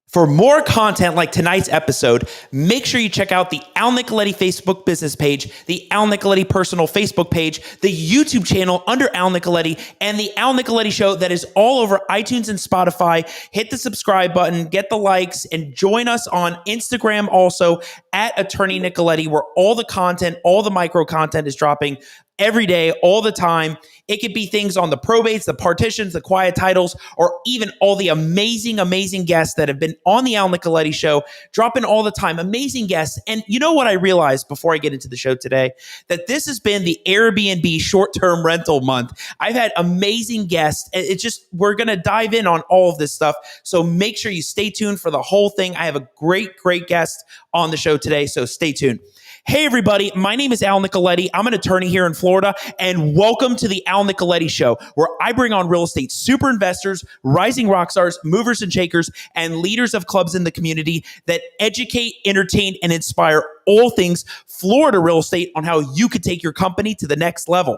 For more content like tonight's episode, make sure you check out the Al Nicoletti Facebook business page, the Al Nicoletti personal Facebook page, the YouTube channel under Al Nicoletti, and the Al Nicoletti Show that is all over iTunes and Spotify. Hit the subscribe button, get the likes, and join us on Instagram also at Attorney Nicoletti, where all the content, all the micro content is dropping every day, all the time. It could be things on the probates, the partitions, the quiet titles, or even all the amazing, amazing guests that have been on the Al Nicoletti Show, dropping all the time. Amazing guests. And you know what I realized before I get into the show today? That this has been the Airbnb short-term rental month. I've had amazing guests. It's just, we're going to dive in on all of this stuff. So make sure you stay tuned for the whole thing. I have a great, great guest on the show today. So stay tuned. Hey, everybody. My name is Al Nicoletti. I'm an attorney here in Florida, and welcome to the Al Nicoletti Show, where I bring on real estate super investors, rising rock stars, movers and shakers, and leaders of clubs in the community that educate, entertain, and inspire all things Florida real estate on how you could take your company to the next level.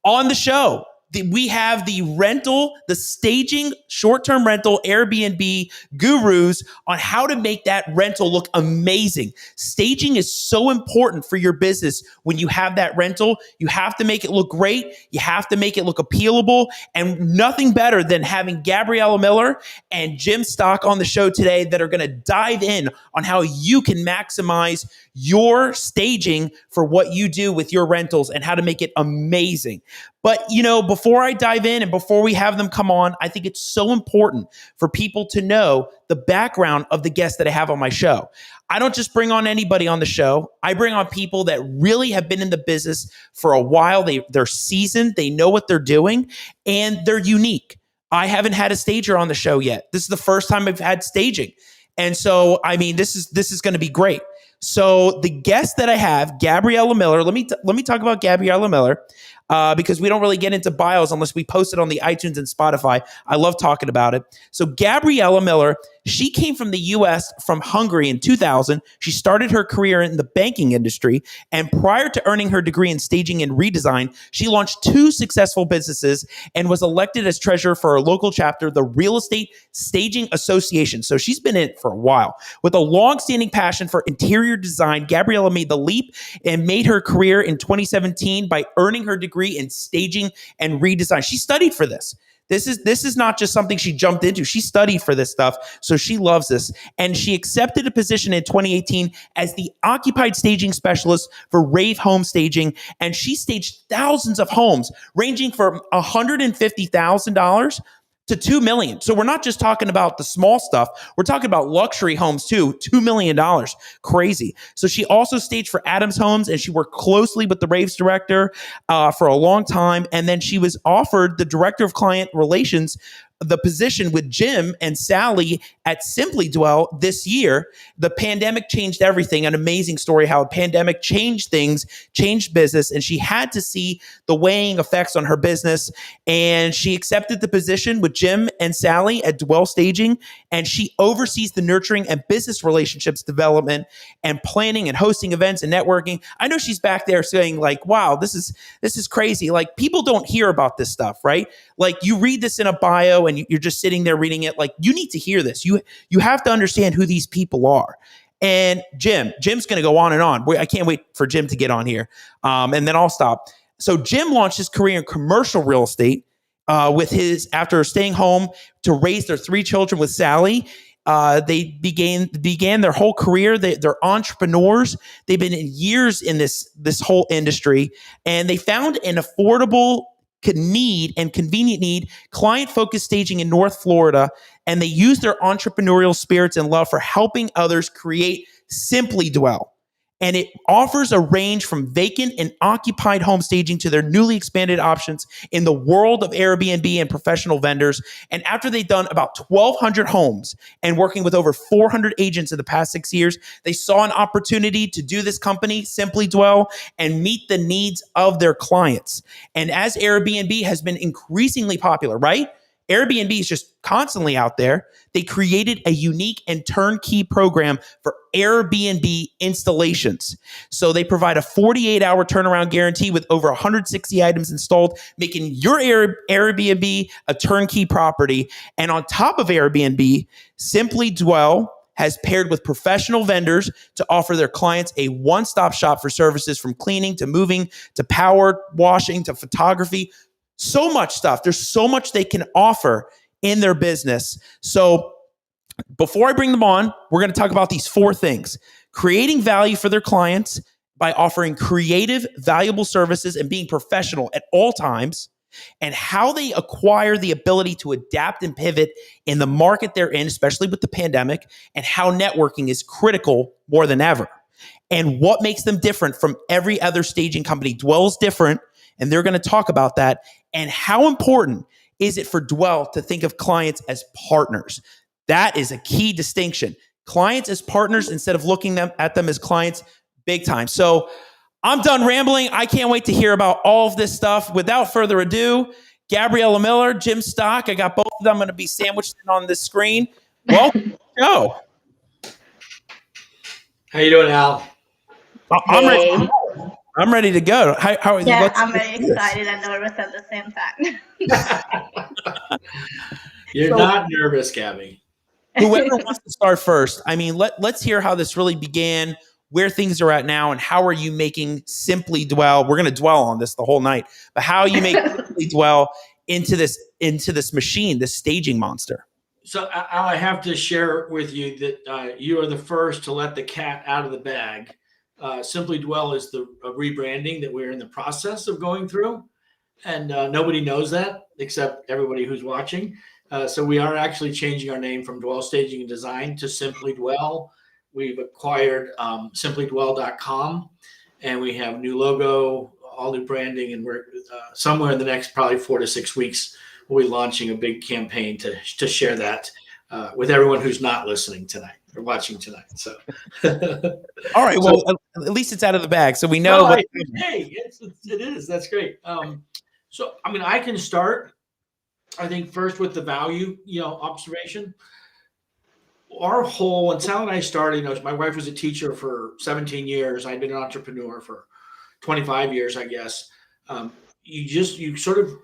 On the show, we have the staging, short-term rental, Airbnb gurus on how to make that rental look amazing. Staging is so important for your business. When you have that rental, you have to make it look great. You have to make it look appealable, and nothing better than having Gabriella Miller and Jim Stock on the show today that are going to dive in on how you can maximize your staging for what you do with your rentals and how to make it amazing. But, before I dive in and before we have them come on, I think it's so important for people to know the background of the guests that I have on my show. I don't just bring on anybody on the show. I bring on people that really have been in the business for a while. They're seasoned. They know what they're doing, and they're unique. I haven't had a stager on the show yet. This is the first time I've had staging. And so, this is going to be great. So the guest that I have, Gabriella Miller, let me talk about Gabriella Miller. Because we don't really get into bios unless we post it on the iTunes and Spotify. I love talking about it. So Gabriella Miller, she came from the U.S. from Hungary in 2000. She started her career in the banking industry. And prior to earning her degree in staging and redesign, she launched 2 successful businesses and was elected as treasurer for her local chapter, the Real Estate Staging Association. So she's been in it for a while. With a long-standing passion for interior design, Gabriella made the leap and made her career in 2017 by earning her degree in staging and redesign. She studied for this. This is not just something she jumped into. She studied for this stuff, so she loves this. And she accepted a position in 2018 as the occupied staging specialist for Rave Home Staging, and she staged thousands of homes, ranging from $150,000 to $2 million. So we're not just talking about the small stuff. We're talking about luxury homes too, $2 million. Crazy. So she also staged for Adams Homes, and she worked closely with the Raves director for a long time. And then she was offered the director of client relations, the position with Jim and Sally at Simply Dwell this year. The pandemic changed everything. An amazing story how a pandemic changed things, changed business, and she had to see the weighing effects on her business. And she accepted the position with Jim and Sally at Dwell Staging, and she oversees the nurturing and business relationships development and planning and hosting events and networking. I know she's back there saying like, wow, this is crazy. Like, people don't hear about this stuff, right? Like, you read this in a bio and you're just sitting there reading it. Like, you need to hear this. You have to understand who these people are. And Jim's going to go on and on. I can't wait for Jim to get on here. And then I'll stop. So Jim launched his career in commercial real estate after staying home to raise their 3 children with Sally. They began their whole career. They're entrepreneurs. They've been in years in this whole industry, and they found an affordable convenient need, client-focused staging in North Florida, and they use their entrepreneurial spirits and love for helping others create Simply Dwell. And it offers a range from vacant and occupied home staging to their newly expanded options in the world of Airbnb and professional vendors. And after they've done about 1,200 homes and working with over 400 agents in the past 6 years, they saw an opportunity to do this company, Simply Dwell, and meet the needs of their clients. And as Airbnb has been increasingly popular, right? Airbnb is just constantly out there. They created a unique and turnkey program for Airbnb installations. So they provide a 48-hour turnaround guarantee with over 160 items installed, making your Airbnb a turnkey property. And on top of Airbnb, Simply Dwell has paired with professional vendors to offer their clients a one-stop shop for services from cleaning to moving to power washing to photography. So much stuff. There's so much they can offer in their business. So before I bring them on, we're going to talk about these 4 things. Creating value for their clients by offering creative, valuable services and being professional at all times, and how they acquire the ability to adapt and pivot in the market they're in, especially with the pandemic, and how networking is critical more than ever, and what makes them different from every other staging company. Dwell's different, and they're going to talk about that, and how important is it for Dwell to think of clients as partners. That is a key distinction. Clients as partners instead of looking at them as clients, big time. So I'm done rambling. I can't wait to hear about all of this stuff. Without further ado, Gabriella Miller, Jim Stock. I got both of them going to be sandwiched on this screen. Welcome to the show. How you doing, Al? I'm ready to go. I'm ready to go. How are you? Yeah, I'm very excited and nervous at the same time. You're not nervous, Gabby. Whoever wants to start first. I mean, let's hear how this really began, where things are at now, and how are you making Simply Dwell? We're going to dwell on this the whole night, but how you make Simply Dwell into this machine, this staging monster. So, Al, I have to share with you that you are the first to let the cat out of the bag. Simply Dwell is the rebranding that we're in the process of going through, and nobody knows that except everybody who's watching. So we are actually changing our name from Dwell Staging and Design to Simply Dwell. We've acquired simplydwell.com, and we have new logo, all new branding, and we're somewhere in the next probably 4 to 6 weeks, we'll be launching a big campaign to share that with everyone who's not listening tonight or watching tonight. So, all right. Well, at least it's out of the bag, so we know. Hey, it is. That's great. So, I mean, I can start. I think first with the value, observation. Our whole, when Sal and I started, my wife was a teacher for 17 years. I'd been an entrepreneur for 25 years, I guess. You sort of,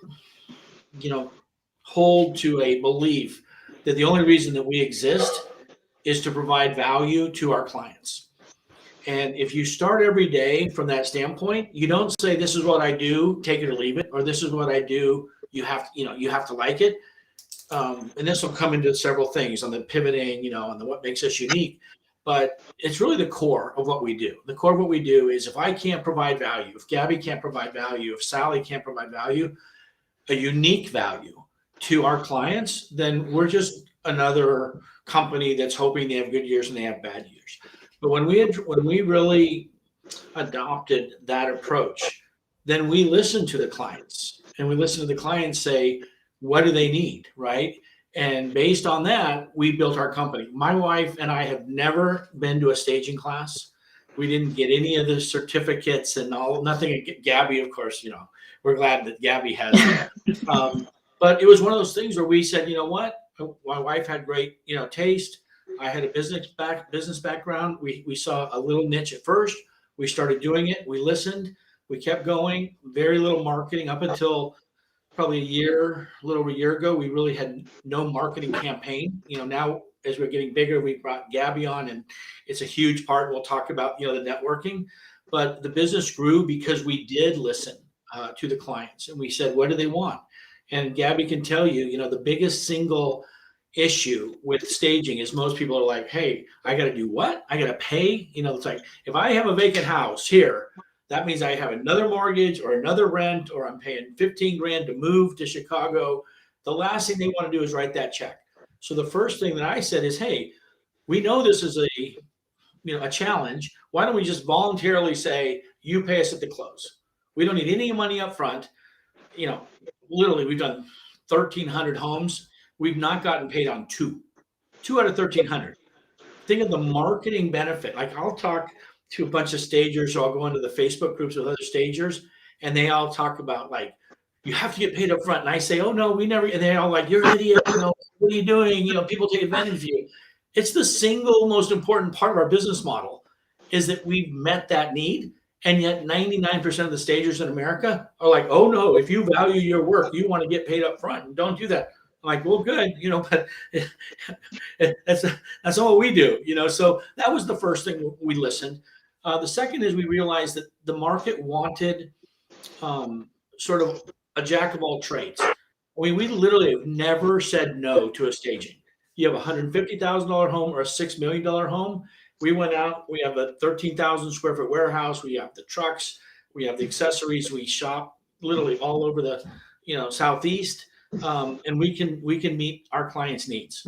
hold to a belief that the only reason that we exist is to provide value to our clients. And if you start every day from that standpoint, you don't say, this is what I do, take it or leave it, or this is what I do, you have to like it. And this will come into several things on the pivoting, and what makes us unique. But it's really the core of what we do. The core of what we do is if I can't provide value, if Gabby can't provide value, if Sally can't provide value, a unique value to our clients, then we're just another company that's hoping they have good years and they have bad years. But when we really adopted that approach, then we listen to the clients, and we listen to the clients say, what do they need, right? And based on that, we built our company. My wife and I have never been to a staging class. We didn't get any of the certificates and nothing. Gabby, of course, we're glad that Gabby has that. But it was one of those things where we said, you know what? My wife had great, taste. I had a business background. We saw a little niche at first. We started doing it. We listened. We kept going. Very little marketing up until probably a little over a year ago. We really had no marketing campaign. Now as we're getting bigger, we brought Gabby on, and it's a huge part. We'll talk about, the networking, but the business grew because we did listen to the clients, and we said, what do they want? And Gabby can tell you, the biggest single issue with staging is most people are like, hey, I got to do what? I got to pay. It's like, if I have a vacant house here, that means I have another mortgage or another rent, or I'm paying 15 grand to move to Chicago. The last thing they want to do is write that check. So the first thing that I said is, hey, we know this is a challenge. Why don't we just voluntarily say, you pay us at the close? We don't need any money up front. Literally, we've done 1,300 homes. We've not gotten paid on two out of 1,300. Think of the marketing benefit. Like, I'll talk to a bunch of stagers, so I'll go into the Facebook groups with other stagers, and they all talk about, like, you have to get paid up front. And I say, oh no, we never, and they're all like, you're an idiot. What are you doing? People take advantage of you. It's the single most important part of our business model is that we've met that need. And yet 99% of the stagers in America are like, oh no, if you value your work, you want to get paid up front and don't do that. I'm like, well, good, but that's all we do, So that was the first thing we listened. The second is we realized that the market wanted sort of a jack of all trades. We literally have never said no to a staging. You have a $150,000 home or a $6 million home. We went out, we have a 13,000 square foot warehouse. We have the trucks, we have the accessories. We shop literally all over the, Southeast. And we can meet our clients' needs,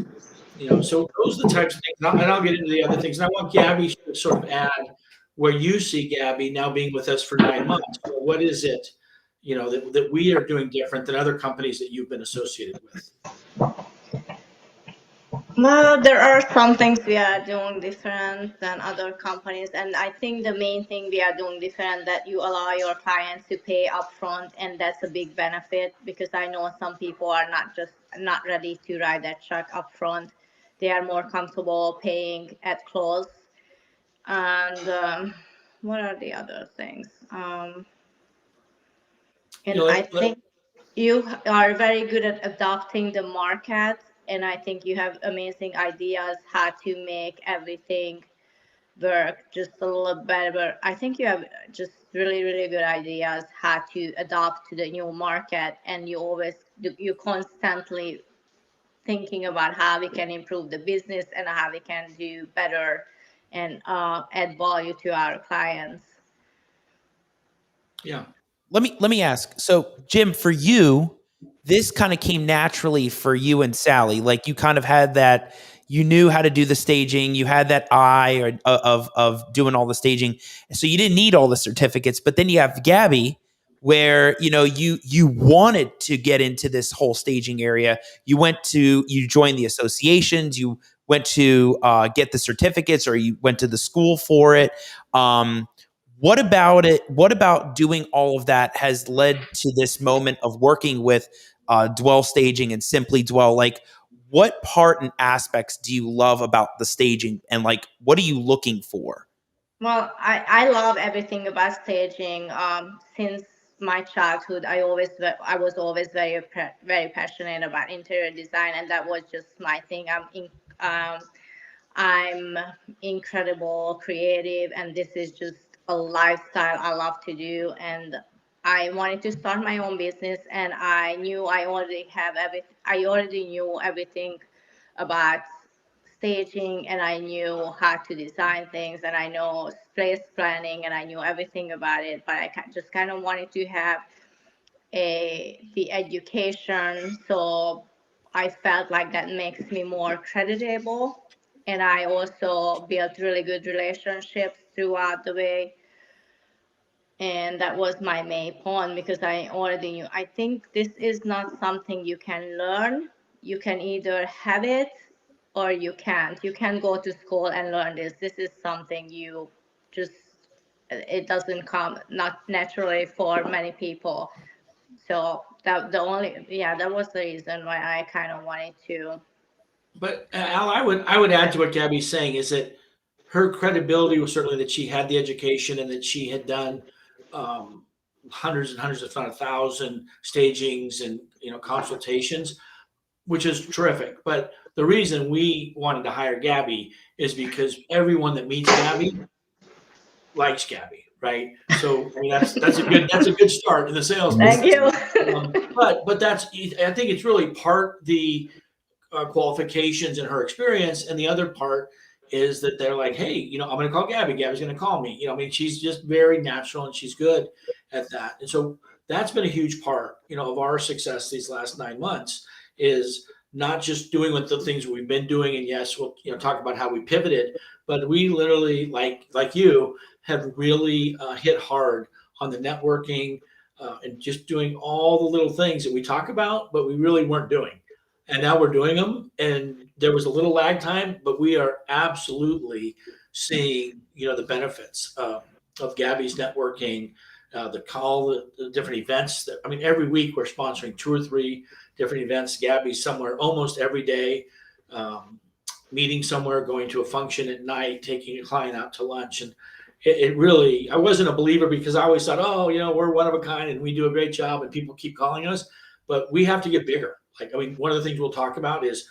so those are the types of things. And I'll get into the other things. And I want Gabby to sort of add where you see Gabby now being with us for 9 months. So what is it, that we are doing different than other companies that you've been associated with? Well, there are some things we are doing different than other companies, and I think the main thing we are doing different that you allow your clients to pay upfront, and that's a big benefit because I know some people are not ready to write that check upfront. They are more comfortable paying at close. And what are the other things? I think you are very good at adopting the market, and I think you have amazing ideas how to make everything work just a little better. I think you have just really, really good ideas how to adapt to the new market, and you constantly thinking about how we can improve the business and how we can do better and add value to our clients. Yeah. Let me ask. So, Jim, for you, this kind of came naturally for you and Sally. Like you kind of had that, you knew how to do the staging. You had that eye of doing all the staging. So you didn't need all the certificates. But then you have Gabby, where you wanted to get into this whole staging area. You joined the associations. You went to get the certificates, or you went to the school for it. What about it? What about doing all of that has led to this moment of working with Dwell Staging and Simply Dwell? Like, what part and aspects do you love about the staging, and like, what are you looking for? Well, I love everything about staging. Since my childhood, I was always very passionate about interior design, and that was just my thing. I'm incredible creative, and this is just a lifestyle I love to do. And I wanted to start my own business, and I knew I already knew everything about staging, and I knew how to design things, and I know space planning, and I knew everything about it. But I just kind of wanted to have the education, so I felt like that makes me more creditable. And I also built really good relationships throughout the way. And that was my main point because I already knew. I think this is not something you can learn. You can either have it or you can't. You can go to school and learn this. This is something it doesn't come not naturally for many people. So that was the reason why I kind of wanted to. But Al, I would add to what Gabby's saying is that her credibility was certainly that she had the education and that she had done hundreds and hundreds, if not 1,000, stagings and consultations, which is terrific. But the reason we wanted to hire Gabby is because everyone that meets Gabby likes Gabby, right? So I mean that's a good start in the sales. Thank you. But I think it's really part the qualifications and her experience, and the other part is that they're like, hey, I'm going to call Gabby. Gabby's going to call me. I mean, she's just very natural and she's good at that. And so that's been a huge part, of our success these last 9 months is not just doing what the things we've been doing. And yes, we'll talk about how we pivoted, but we literally like you have really hit hard on the networking and just doing all the little things that we talk about, but we really weren't doing. And now we're doing them, and there was a little lag time, but we are absolutely seeing, the benefits of Gabby's networking the different events. Every week we're sponsoring 2 or 3 different events. Gabby's somewhere almost every day, meeting somewhere, going to a function at night, taking a client out to lunch. And it really, I wasn't a believer because I always thought, oh, we're one of a kind and we do a great job and people keep calling us, but we have to get bigger. One of the things we'll talk about is,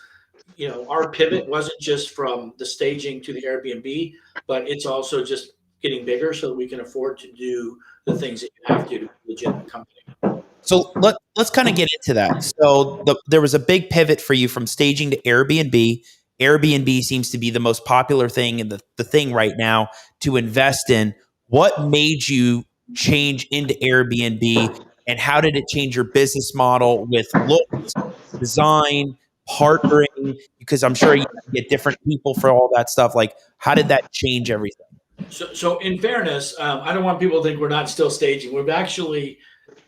our pivot wasn't just from the staging to the Airbnb, but it's also just getting bigger so that we can afford to do the things that you have to do to be a legitimate company. So let's kind of get into that. So there was a big pivot for you from staging to Airbnb. Airbnb seems to be the most popular thing and the thing right now to invest in. What made you change into Airbnb, and how did it change your business model with looks, design, partnering? Because I'm sure you get different people for all that stuff. Like, how did that change everything? So in fairness, I don't want people to think we're not still staging. We've actually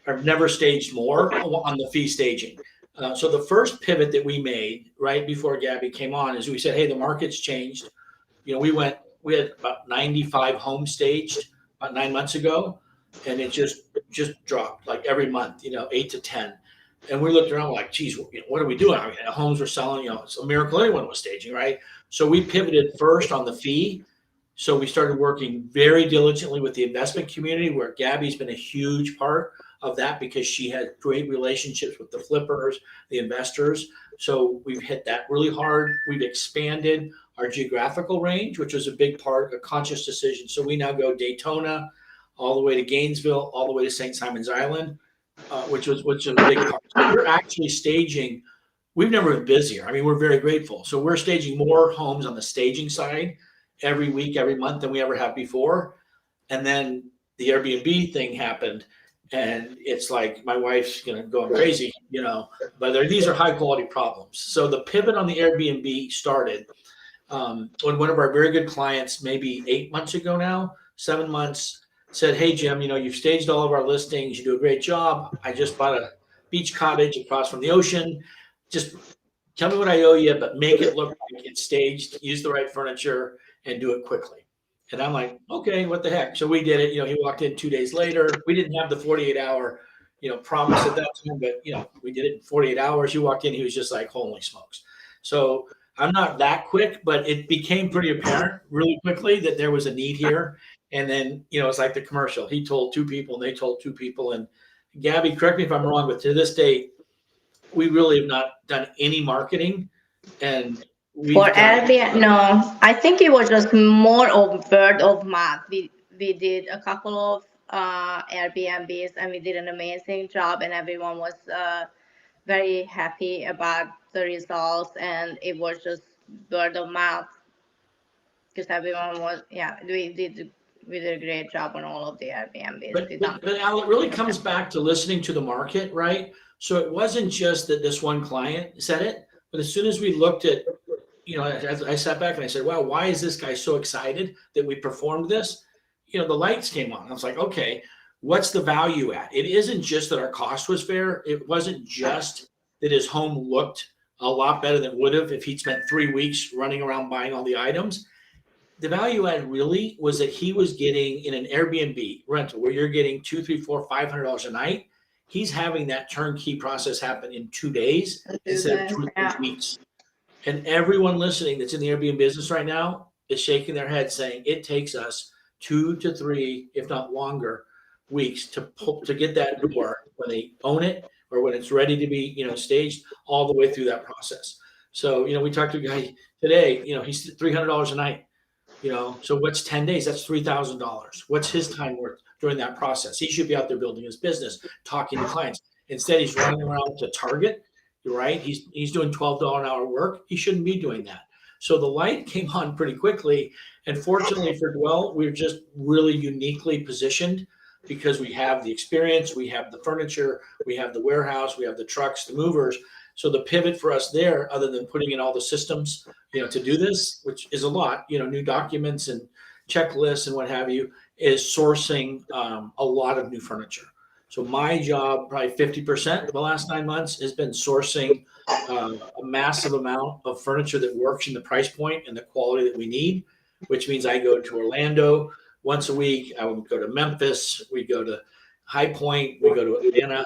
have never staged more on the fee staging. So the first pivot that we made right before Gabby came on is we said, hey, the market's changed. We had about 95 homes staged about 9 months ago, and it just dropped like every month, 8 to 10. And we looked around like, geez, what are we doing? Homes were selling, it's a miracle anyone was staging, right? So we pivoted first on the fee. So we started working very diligently with the investment community, where Gabby's been a huge part of that because she had great relationships with the flippers, the investors. So we've hit that really hard. We've expanded our geographical range, which was a big part, a conscious decision. So we now go Daytona, all the way to Gainesville, all the way to St. Simon's Island, which was a big part. So we're actually staging. We've never been busier. We're very grateful. So we're staging more homes on the staging side every week, every month than we ever have before. And then the Airbnb thing happened, and it's like my wife's going crazy, but these are high quality problems. So the pivot on the Airbnb started when one of our very good clients, maybe 8 months ago now, 7 months, said, hey, Jim, you've staged all of our listings. You do a great job. I just bought a beach cottage across from the ocean. Just tell me what I owe you, but make it look like it's staged, use the right furniture, and do it quickly. And I'm like, okay, what the heck? So we did it. He walked in 2 days later. We didn't have the 48-hour, promise at that time, but, we did it in 48 hours. He walked in, he was just like, holy smokes. So I'm not that quick, but it became pretty apparent really quickly that there was a need here. And then, it's like the commercial. He told 2 people and they told 2 people. And Gabby, correct me if I'm wrong, but to this date, we really have not done any marketing. And for Airbnb, no, I think it was just more of word of mouth. We did a couple of Airbnbs, and we did an amazing job, and everyone was very happy about the results, and it was just word of mouth because everyone was, we did a great job on all of the Airbnbs. But Al, it really comes back to listening to the market, right? So it wasn't just that this one client said it, but as soon as we looked at, I sat back and I said, wow, why is this guy so excited that we performed this? The lights came on. I was like, okay, what's the value at? It isn't just that our cost was fair. It wasn't just that his home looked a lot better than would have if he'd spent 3 weeks running around buying all the items. The value add really was that he was getting in an Airbnb rental where you're getting $200, $300, $400, $500 a night. He's having that turnkey process happen in 2 days instead of 2 or 3 weeks. And everyone listening that's in the Airbnb business right now is shaking their head saying it takes us 2 to 3, if not longer, weeks to get that door when they own it or when it's ready to be, staged all the way through that process. So, we talked to a guy today, he's $300 a night, so what's 10 days? That's $3,000. What's his time worth during that process? He should be out there building his business, talking to clients. Instead, he's running around to Target. You're right. He's doing $12 an hour work. He shouldn't be doing that. So the light came on pretty quickly. And fortunately for Dwell, we're just really uniquely positioned because we have the experience, we have the furniture, we have the warehouse, we have the trucks, the movers. So the pivot for us there, other than putting in all the systems, to do this, which is a lot, new documents and checklists and what have you, is sourcing a lot of new furniture. So my job, probably 50% of the last 9 months, has been sourcing a massive amount of furniture that works in the price point and the quality that we need, which means I go to Orlando once a week. I would go to Memphis. We go to High Point, we go to Atlanta,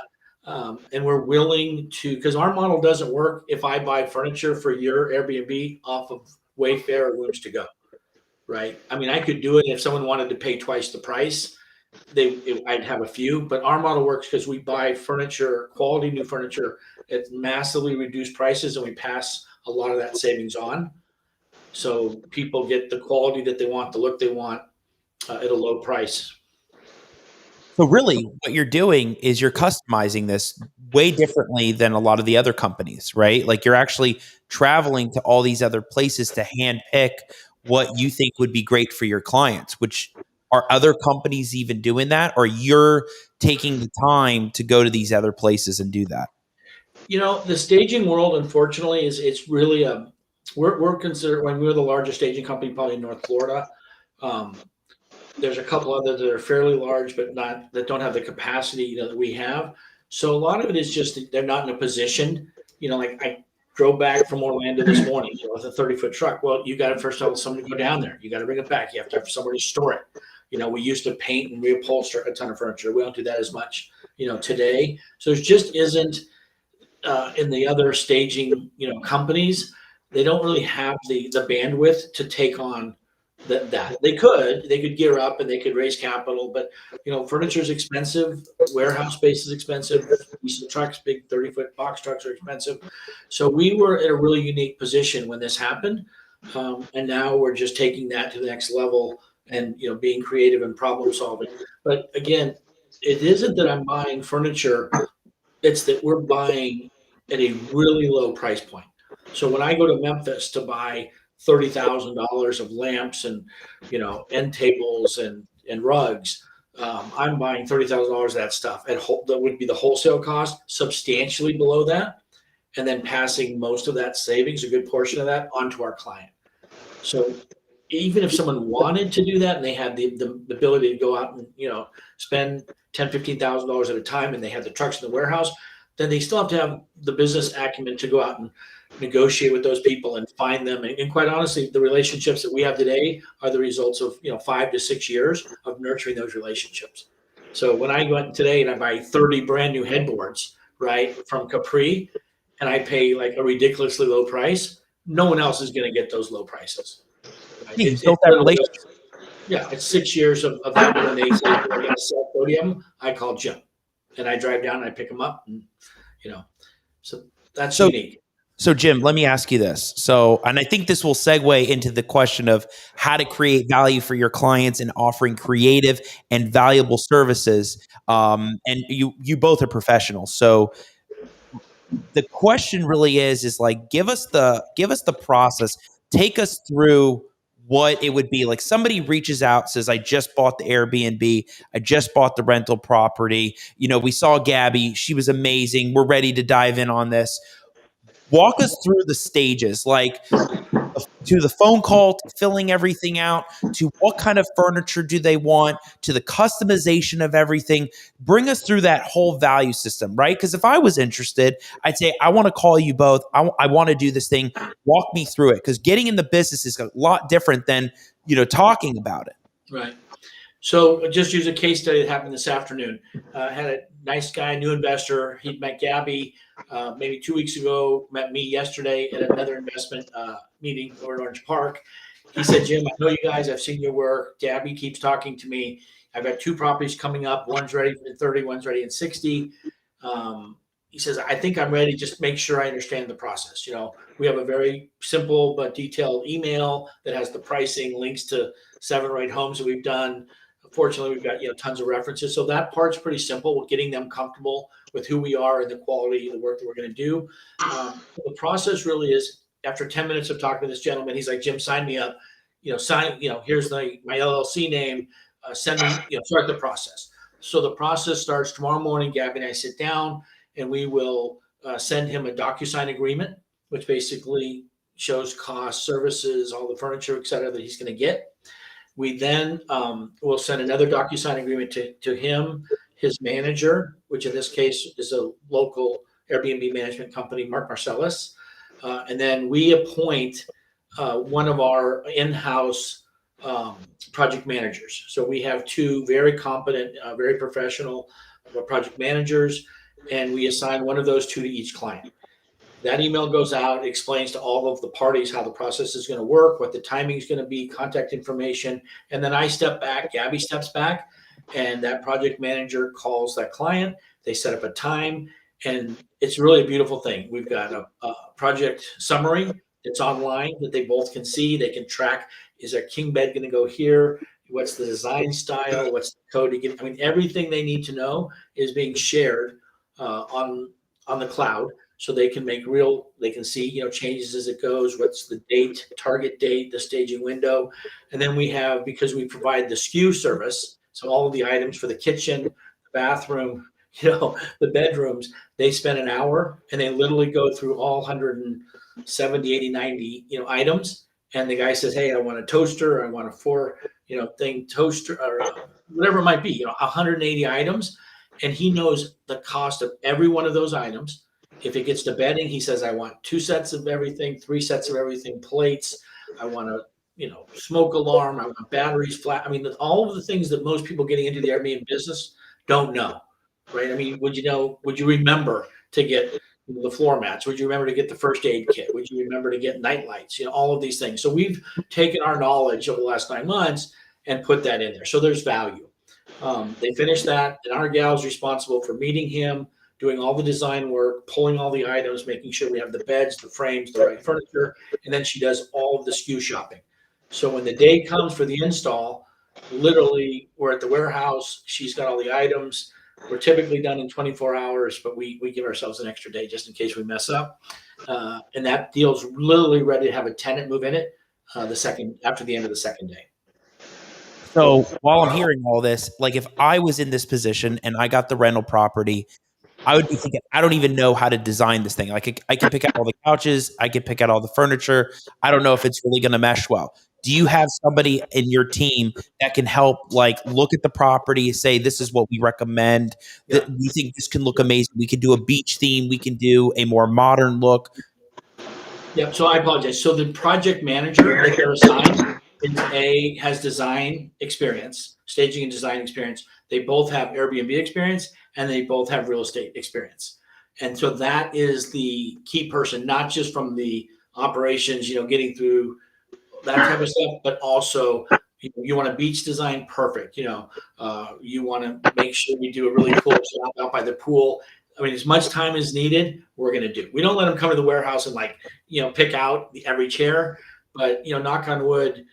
and we're willing to, because our model doesn't work if I buy furniture for your Airbnb off of Wayfair or Rooms to Go, right? I mean, I could do it if someone wanted to pay twice the price. I'd have a few, but our model works because we buy furniture, quality new furniture at massively reduced prices, and we pass a lot of that savings on. So people get the quality that they want, the look they want, at a low price. So really what you're doing is you're customizing this way differently than a lot of the other companies, right? Like you're actually traveling to all these other places to hand pick what you think would be great for your clients, which are other companies even doing that, or you're taking the time to go to these other places and do that? The staging world, unfortunately, it's really we're considered, when we were the largest staging company probably in North Florida. There's a couple others that are fairly large, but not, that don't have the capacity that we have. So a lot of it is just that they're not in a position. Like I drove back from Orlando this morning, with a 30-foot truck. Well, you got to first tell someone to go down there. You got to bring it back. You have to have somewhere to store it. We used to paint and reupholster a ton of furniture. We don't do that as much, today. So there just isn't, in the other staging, companies, they don't really have the bandwidth to take on that. They could gear up and they could raise capital, but furniture is expensive, warehouse space is expensive, diesel trucks, big 30-foot box trucks are expensive. So we were in a really unique position when this happened, and now we're just taking that to the next level and being creative and problem solving. But again, it isn't that I'm buying furniture, it's that we're buying at a really low price point. So when I go to Memphis to buy $30,000 of lamps and end tables and rugs, I'm buying $30,000 of that stuff that would be the wholesale cost, substantially below that, and then passing most of that savings, a good portion of that, onto our client. So even if someone wanted to do that and they had the ability to go out and spend $10,000-$15,000 at a time, and they had the trucks in the warehouse, then they still have to have the business acumen to go out and negotiate with those people and find them. And quite honestly, the relationships that we have today are the results of 5 to 6 years of nurturing those relationships. So when I go out today and I buy 30 brand new headboards, right, from Capri, and I pay like a ridiculously low price, no one else is going to get those low prices. Right? You built that relationship. Yeah, it's 6 years of that. When they say they're going to sell 30 of them, I call Jim, and I drive down and I pick them up, and so that's unique. So Jim, let me ask you this. And I think this will segue into the question of how to create value for your clients and offering creative and valuable services. And you both are professionals. So the question really is like, give us the process. Take us through what it would be like. Somebody reaches out, says, I just bought the Airbnb. I just bought the rental property. We saw Gabby. She was amazing. We're ready to dive in on this. Walk us through the stages, like to the phone call, to filling everything out, to what kind of furniture do they want, to the customization of everything. Bring us through that whole value system, right? Because if I was interested, I'd say, I want to call you both. I want to do this thing. Walk me through it. Because getting in the business is a lot different than, talking about it. Right. So just use a case study that happened this afternoon. Had a nice guy, new investor. He met Gabby maybe 2 weeks ago, met me yesterday at another investment meeting over in Orange Park. He said, Jim, I know you guys. I've seen your work. Gabby keeps talking to me. I've got 2 properties coming up. One's ready in 30, one's ready in 60. He says, I think I'm ready. Just make sure I understand the process. We have a very simple but detailed email that has the pricing, links to 7 or 8 homes that we've done. Fortunately, we've got tons of references. So that part's pretty simple. We're getting them comfortable with who we are and the quality of the work that we're going to do. The process really is, after 10 minutes of talking to this gentleman, he's like, Jim, sign me up. Here's my LLC name. Send me, start the process. So the process starts tomorrow morning. Gabby and I sit down, and we will send him a DocuSign agreement, which basically shows costs, services, all the furniture, et cetera, that he's going to get. We then will send another DocuSign agreement to him, his manager, which in this case is a local Airbnb management company, Marcellus. And then we appoint one of our in-house project managers. So we have two very competent, very professional project managers, and we assign one of those two to each client. That email goes out, explains to all of the parties how the process is going to work, what the timing is going to be, contact information. And then I step back, Gabby steps back, and that project manager calls that client. They set up a time, and it's really a beautiful thing. We've got a project summary that's online that they both can see. They can track, is our king bed going to go here? What's the design style? What's the code to get? I mean, everything they need to know is being shared on the cloud. So they can they can see, changes as it goes. What's the date, target date, the staging window. And then we have, because we provide the SKU service, so all of the items for the kitchen, the bathroom, the bedrooms, they spend an hour and they literally go through all 170, 80, 90, items. And the guy says, hey, I want a toaster. I want a thing toaster or whatever it might be, 180 items. And he knows the cost of every one of those items. If it gets to bedding, he says, I want 2 sets of everything, 3 sets of everything, plates. I want a, smoke alarm. I want batteries, flat. I mean, all of the things that most people getting into the Airbnb business don't know, right? I mean, would you remember to get the floor mats? Would you remember to get the first aid kit? Would you remember to get night lights? All of these things. So we've taken our knowledge over the last 9 months and put that in there. So there's value. They finish that, and our gal's responsible for meeting him, doing all the design work, pulling all the items, making sure we have the beds, the frames, the right furniture, and then she does all of the SKU shopping. So when the day comes for the install, literally we're at the warehouse, she's got all the items. We're typically done in 24 hours, but we give ourselves an extra day just in case we mess up. And that deal's literally ready to have a tenant move in it after the end of the second day. So while I'm hearing all this, like if I was in this position and I got the rental property, I would be thinking, I don't even know how to design this thing. Like I can pick out all the couches, I can pick out all the furniture. I don't know if it's really going to mesh well. Do you have somebody in your team that can help, like, look at the property, say, this is what we recommend, that we think this can look amazing? We can do a beach theme. We can do a more modern look. Yep. So I apologize. So the project manager that they're assigned has design experience, staging and design experience. They both have Airbnb experience and they both have real estate experience. And so that is the key person, not just from the operations, getting through that type of stuff, but also you want a beach design, perfect. You want to make sure we do a really cool job out by the pool. I mean, as much time as needed, we're going to do. We don't let them come to the warehouse and pick out every chair, but knock on wood,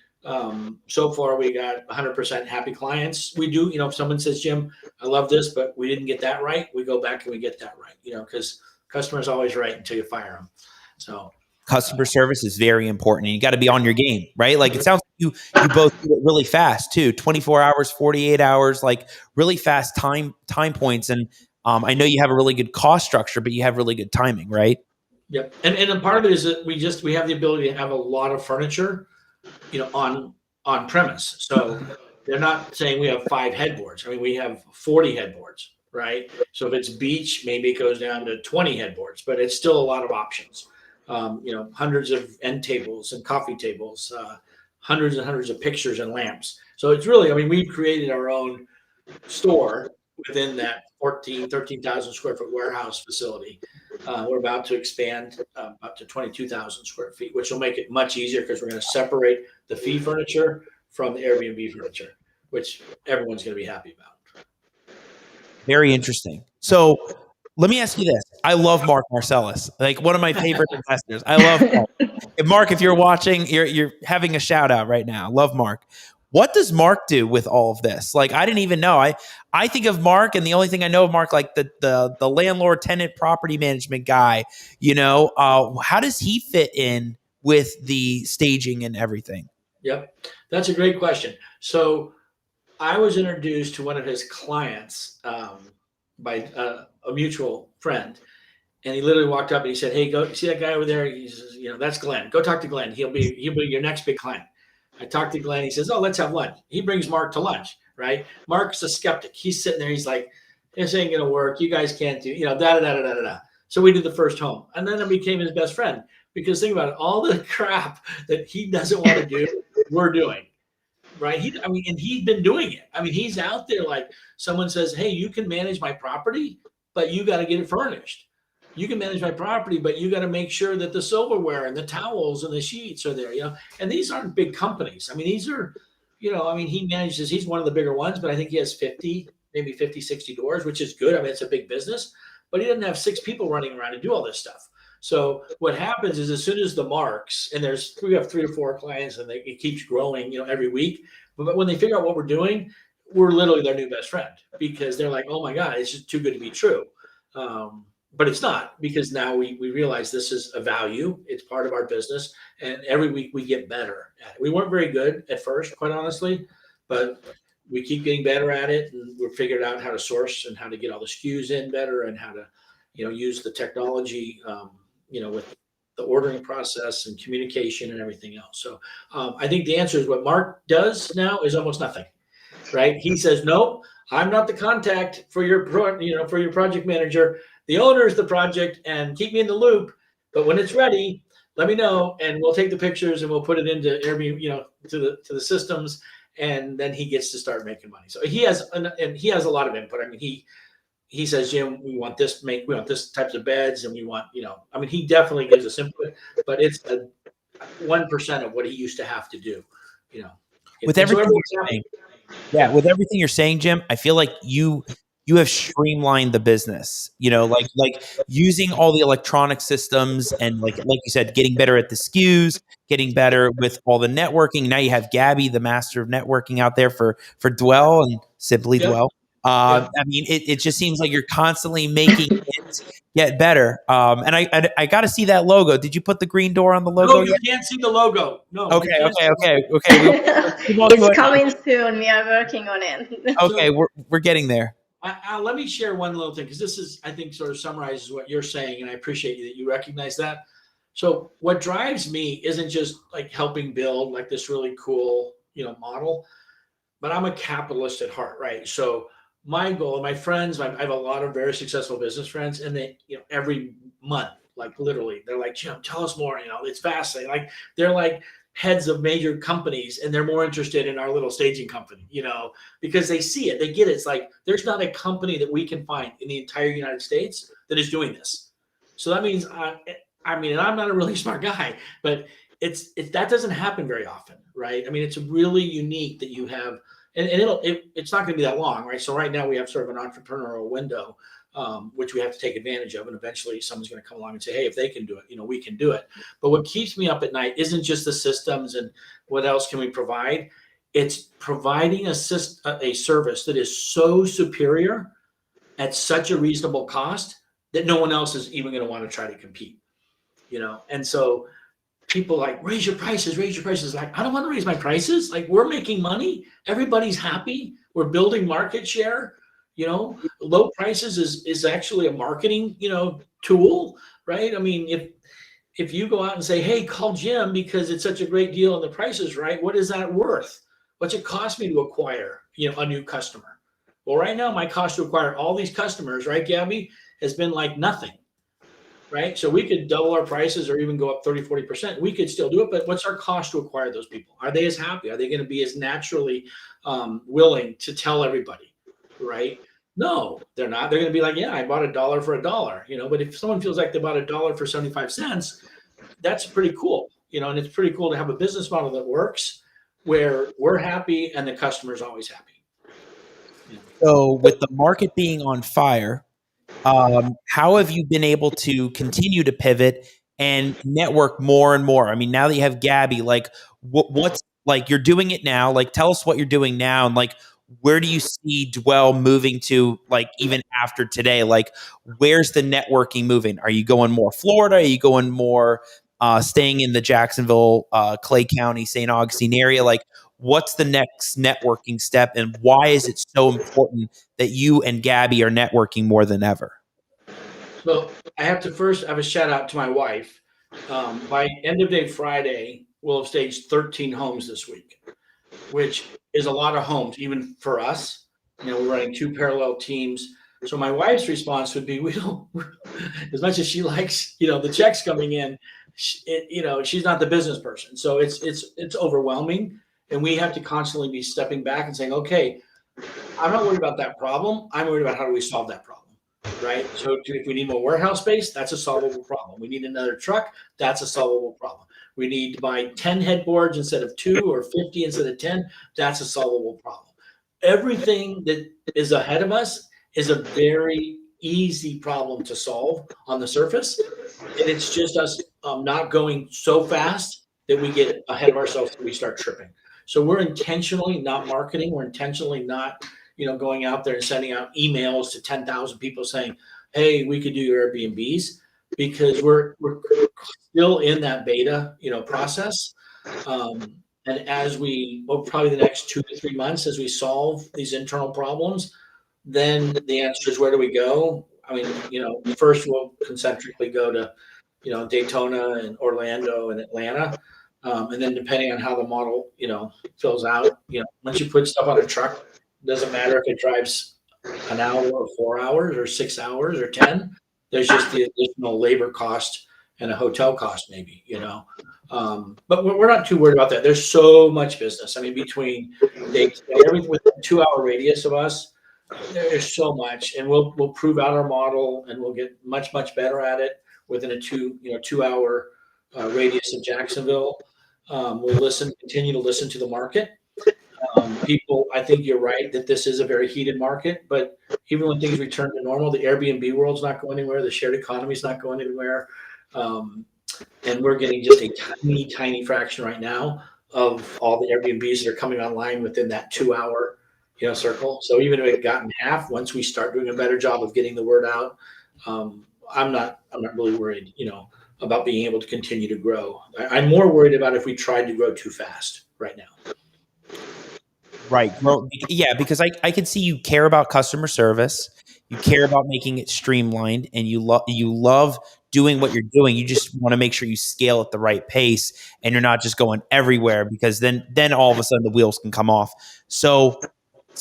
so far we got 100% happy clients. We do, if someone says, Jim, I love this, but we didn't get that right, we go back and we get that right, because customer's always right until you fire them. So customer service is very important, and you got to be on your game, right? Like it sounds like you both do it really fast too, 24 hours, 48 hours, like really fast time points. And I know you have a really good cost structure, but you have really good timing, right? Yep. And a part of it is that we have the ability to have a lot of furniture, on premise. So they're not saying we have 5 headboards. I mean, we have 40 headboards, right? So if it's beach, maybe it goes down to 20 headboards, but it's still a lot of options. Hundreds of end tables and coffee tables, hundreds and hundreds of pictures and lamps. So it's really, we've created our own store within that 13,000 square foot warehouse facility. We're about to expand up to 22,000 square feet, which will make it much easier because we're going to separate the fee furniture from the Airbnb furniture, which everyone's going to be happy about. Very interesting. So let me ask you this. I love Mark Marcellus, like one of my favorite investors. I love Mark. Mark, if you're watching, you're having a shout out right now. Love Mark. What does Mark do with all of this? Like, I didn't even know. I think of Mark, and the only thing I know of Mark, like the landlord tenant property management guy, how does he fit in with the staging and everything? Yep. That's a great question. So I was introduced to one of his clients by a mutual friend. And he literally walked up and he said, hey, go see that guy over there. He says, that's Glenn. Go talk to Glenn. He'll be your next big client. I talked to Glenn. He says, oh, let's have lunch. He brings Mark to lunch, right? Mark's a skeptic. He's sitting there. He's like, this ain't going to work. You guys can't do, da. So we did the first home. And then I became his best friend because think about it. All the crap that he doesn't want to do, we're doing. right? And he's been doing it. I mean, he's out there like someone says, hey, you can manage my property, but you got to get it furnished. You can manage my property, but you got to make sure that the silverware and the towels and the sheets are there, and these aren't big companies. I mean, these are, he manages, he's one of the bigger ones, but I think he has 50, maybe 50, 60 doors, which is good. I mean, it's a big business, but he doesn't have 6 people running around to do all this stuff. So what happens is as soon as the marks, and we have 3 or 4 clients and it keeps growing, every week. But when they figure out what we're doing, we're literally their new best friend because they're like, oh my God, it's just too good to be true. But it's not, because now we realize this is a value. It's part of our business. And every week we get better at it. We weren't very good at first, quite honestly, but we keep getting better at it. And we've figured out how to source and how to get all the SKUs in better and how to, use the technology, with the ordering process and communication and everything else. So I think the answer is what Mark does now is almost nothing, right? He says, no, I'm not the contact for your project manager. The owner is the project, and keep me in the loop. But when it's ready, let me know, and we'll take the pictures and we'll put it into Airbnb, to the systems, and then he gets to start making money. So he has a lot of input. I mean, he says, Jim, we want this types of beds, and we want, he definitely gives us input, but it's 1% of what he used to have to do, With everything you're saying, with everything you're saying, Jim, I feel like you have streamlined the business, like using all the electronic systems and like you said, getting better at the SKUs, getting better with all the networking. Now you have Gabby, the master of networking out there for Dwell and Simply Dwell. I mean, it just seems like you're constantly making it get better. And I got to see that logo. Did you put the green door on the logo? No, you can't see the logo. No. Okay. It's coming soon. We are working on it. Okay, we're getting there. Let me share one little thing, because this is, I think, sort of summarizes what you're saying, and I appreciate that you recognize that. So what drives me isn't just like helping build like this really cool, model, but I'm a capitalist at heart, right? So my goal, and my friends, I have a lot of very successful business friends, and they, every month, like literally, they're like, Jim, tell us more. It's fascinating. Like they're like heads of major companies, and they're more interested in our little staging company, because they see it, they get it. It's like there's not a company that we can find in the entire United States that is doing this. So that means, and I'm not a really smart guy, but that doesn't happen very often, right? I mean, it's really unique that you have. And it's not going to be that long, right? So right now we have sort of an entrepreneurial window, which we have to take advantage of. And eventually someone's going to come along and say, hey, if they can do it, we can do it. But what keeps me up at night isn't just the systems and what else can we provide. It's providing a service that is so superior at such a reasonable cost that no one else is even going to want to try to compete, And so people like, raise your prices. Like, I don't want to raise my prices. Like, we're making money. Everybody's happy. We're building market share. Low prices is actually a marketing, tool, right? I mean, if you go out and say, hey, call Jim because it's such a great deal and the price is right, what is that worth? What's it cost me to acquire, a new customer? Well, right now, my cost to acquire all these customers, right, Gabby, has been like nothing. Right. So we could double our prices or even go up 30, 40%. We could still do it. But what's our cost to acquire those people? Are they as happy? Are they going to be as naturally willing to tell everybody? Right. No, they're not. They're going to be like, yeah, I bought $1 for $1, but if someone feels like they bought $1 for 75 cents, that's pretty cool, and it's pretty cool to have a business model that works where we're happy and the customer's always happy. So with the market being on fire, how have you been able to continue to pivot and network more and more? I mean, now that you have Gabby, like what's like, you're doing it now, like, tell us what you're doing now. And like, where do you see Dwell moving to, like, even after today? Like, where's the networking moving? Are you going more Florida? Are you going more, staying in the Jacksonville, Clay County, St. Augustine area? Like, what's the next networking step, and why is it so important that you and Gabby are networking more than ever? So I have to first have a shout out to my wife. By end of day Friday, we'll have staged 13 homes this week, which is a lot of homes, even for us. We're running 2 parallel teams. So my wife's response would be, we don't, as much as she likes, the checks coming in, she's not the business person. So it's overwhelming. And we have to constantly be stepping back and saying, okay, I'm not worried about that problem. I'm worried about how do we solve that problem, right? So if we need more warehouse space, that's a solvable problem. We need another truck, that's a solvable problem. We need to buy 10 headboards instead of 2 or 50 instead of 10, that's a solvable problem. Everything that is ahead of us is a very easy problem to solve on the surface. And it's just us not going so fast that we get ahead of ourselves and we start tripping. So we're intentionally not marketing. We're intentionally not, going out there and sending out emails to 10,000 people saying, hey, we could do your Airbnbs, because we're still in that beta, process. And as probably the next 2 to 3 months, as we solve these internal problems, then the answer is, where do we go? I mean, first we'll concentrically go to, Daytona and Orlando and Atlanta. And then depending on how the model, fills out, once you put stuff on a truck, it doesn't matter if it drives an hour or 4 hours or 6 hours or 10, there's just the additional labor cost and a hotel cost maybe, but we're not too worried about that. There's so much business. I mean, between everything within a 2-hour radius of us, there's so much, and we'll prove out our model, and we'll get much better at it within a 2-hour radius of Jacksonville. We'll continue to listen to the market. People, I think you're right that this is a very heated market, but even when things return to normal, the Airbnb world's not going anywhere. The shared economy is not going anywhere. And we're getting just a tiny fraction right now of all the Airbnbs that are coming online within that 2-hour, circle. So even if it got in half, once we start doing a better job of getting the word out, I'm not really worried, about being able to continue to grow. I'm more worried about if we tried to grow too fast right now. Right. Well, yeah, because I can see you care about customer service, you care about making it streamlined, and you love doing what you're doing. You just want to make sure you scale at the right pace, and you're not just going everywhere, because then all of a sudden the wheels can come off. So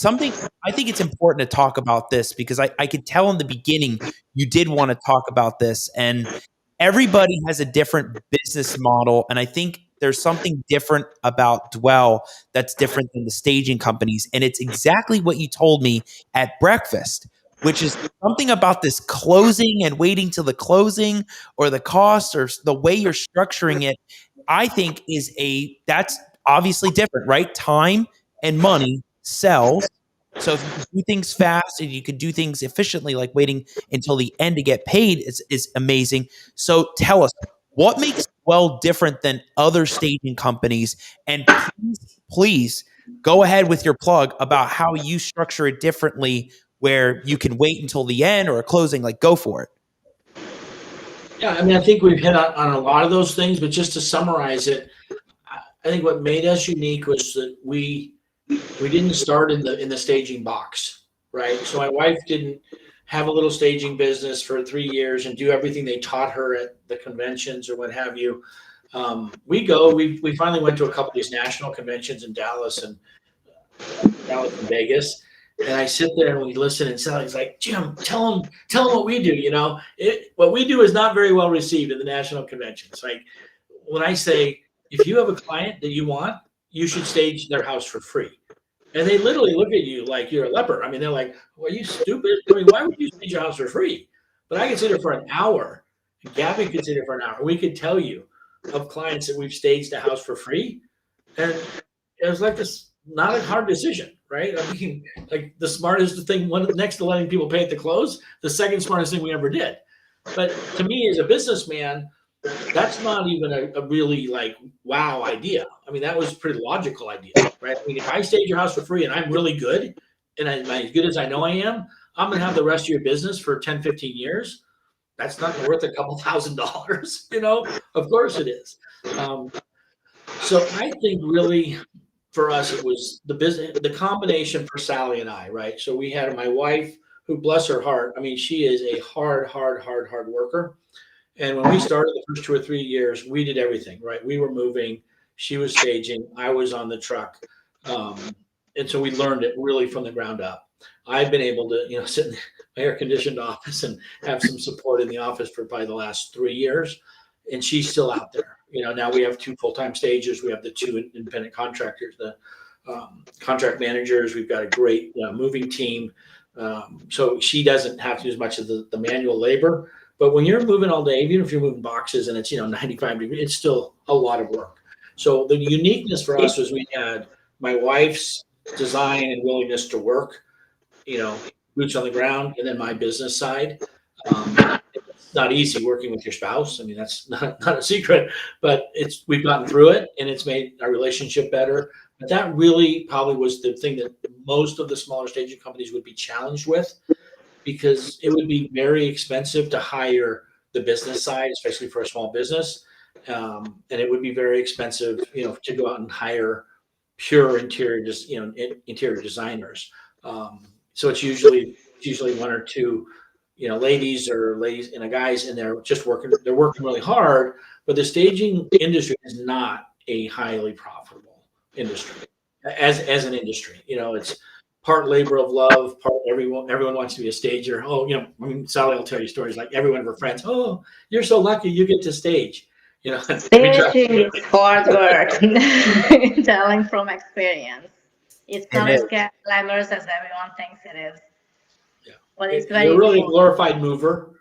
I think it's important to talk about this, because I could tell in the beginning you did want to talk about this, and everybody has a different business model. And I think there's something different about Dwell that's different than the staging companies. And it's exactly what you told me at breakfast, which is something about this closing and waiting till the closing, or the cost, or the way you're structuring it. I think that's obviously different, right? Time and money sells. So if you can do things fast and you can do things efficiently, like waiting until the end to get paid, is amazing. So tell us, what makes Dwell different than other staging companies? And please go ahead with your plug about how you structure it differently, where you can wait until the end or a closing. Like, go for it. Yeah, I mean, I think we've hit on a lot of those things, but just to summarize it, I think what made us unique was that we didn't start in the staging box, right? So my wife didn't have a little staging business for 3 years and do everything they taught her at the conventions or what have you. We finally went to a couple of these national conventions in Dallas and Vegas. And I sit there and we listen, and Sally's like, Jim, tell them what we do. What we do is not very well received in the national conventions. Like, when I say, if you have a client that you want, you should stage their house for free. And they literally look at you like you're a leper. I mean, they're like, well, are you stupid? I mean, why would you stage your house for free? But I could sit there for an hour. Gabby could sit there for an hour. We could tell you of clients that we've staged a house for free. And it was like this, not a hard decision, right? I mean, like, the smartest thing, next to letting people pay at the close, the second smartest thing we ever did. But to me, as a businessman, that's not even a really like wow idea. I mean, that was a pretty logical idea, right? I mean, if I stage your house for free and I'm really good, and I'm as good as I know I am, I'm going to have the rest of your business for 10, 15 years. That's not worth a couple $1,000s, Of course it is. So I think really for us, it was the combination for Sally and I, right? So we had my wife, who, bless her heart, I mean, she is a hard worker. And when we started the first 2 or 3 years, we did everything, right? We were moving, she was staging, I was on the truck. And so we learned it really from the ground up. I've been able to, sit in my air-conditioned office and have some support in the office for probably the last 3 years. And she's still out there, Now we have 2 full-time stagers. We have the 2 independent contractors, the contract managers. We've got a great moving team. So she doesn't have to do as much of the manual labor. But when you're moving all day, even if you're moving boxes and it's 95 degrees, it's still a lot of work. So the uniqueness for us was we had my wife's design and willingness to work, boots on the ground, and then my business side. It's not easy working with your spouse. I mean, that's not a secret, but we've gotten through it, and it's made our relationship better. But that really probably was the thing that most of the smaller staging companies would be challenged with, because it would be very expensive to hire the business side, especially for a small business. And it would be very expensive, to go out and hire pure interior designers. So it's usually 1 or 2, ladies and a guys, and they're working really hard. But the staging industry is not a highly profitable industry as an industry. It's part labor of love, part everyone wants to be a stager. Oh, Sally will tell you stories like every one of her friends. Oh, you're so lucky you get to stage. Staging is hard work. Telling from experience. It's not as glamorous as everyone thinks it is. Yeah. But it's very You're really a important. glorified mover.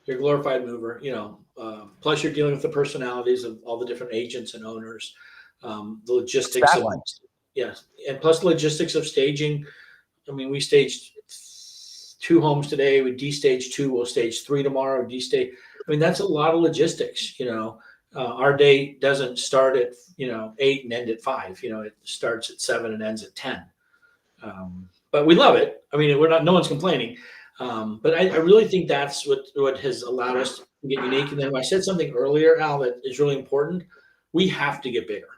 You're a glorified mover, plus you're dealing with the personalities of all the different agents and owners, the logistics of, and plus the logistics of staging. I mean, we staged 2 homes today. We de-staged 2. We'll stage 3 tomorrow. De-stage. I mean, that's a lot of logistics. Our day doesn't start at 8 and end at 5. It starts at 7 and ends at 10. But we love it. I mean, no one's complaining. But I really think that's what has allowed us to get unique. And then I said something earlier, Al, that is really important. We have to get bigger,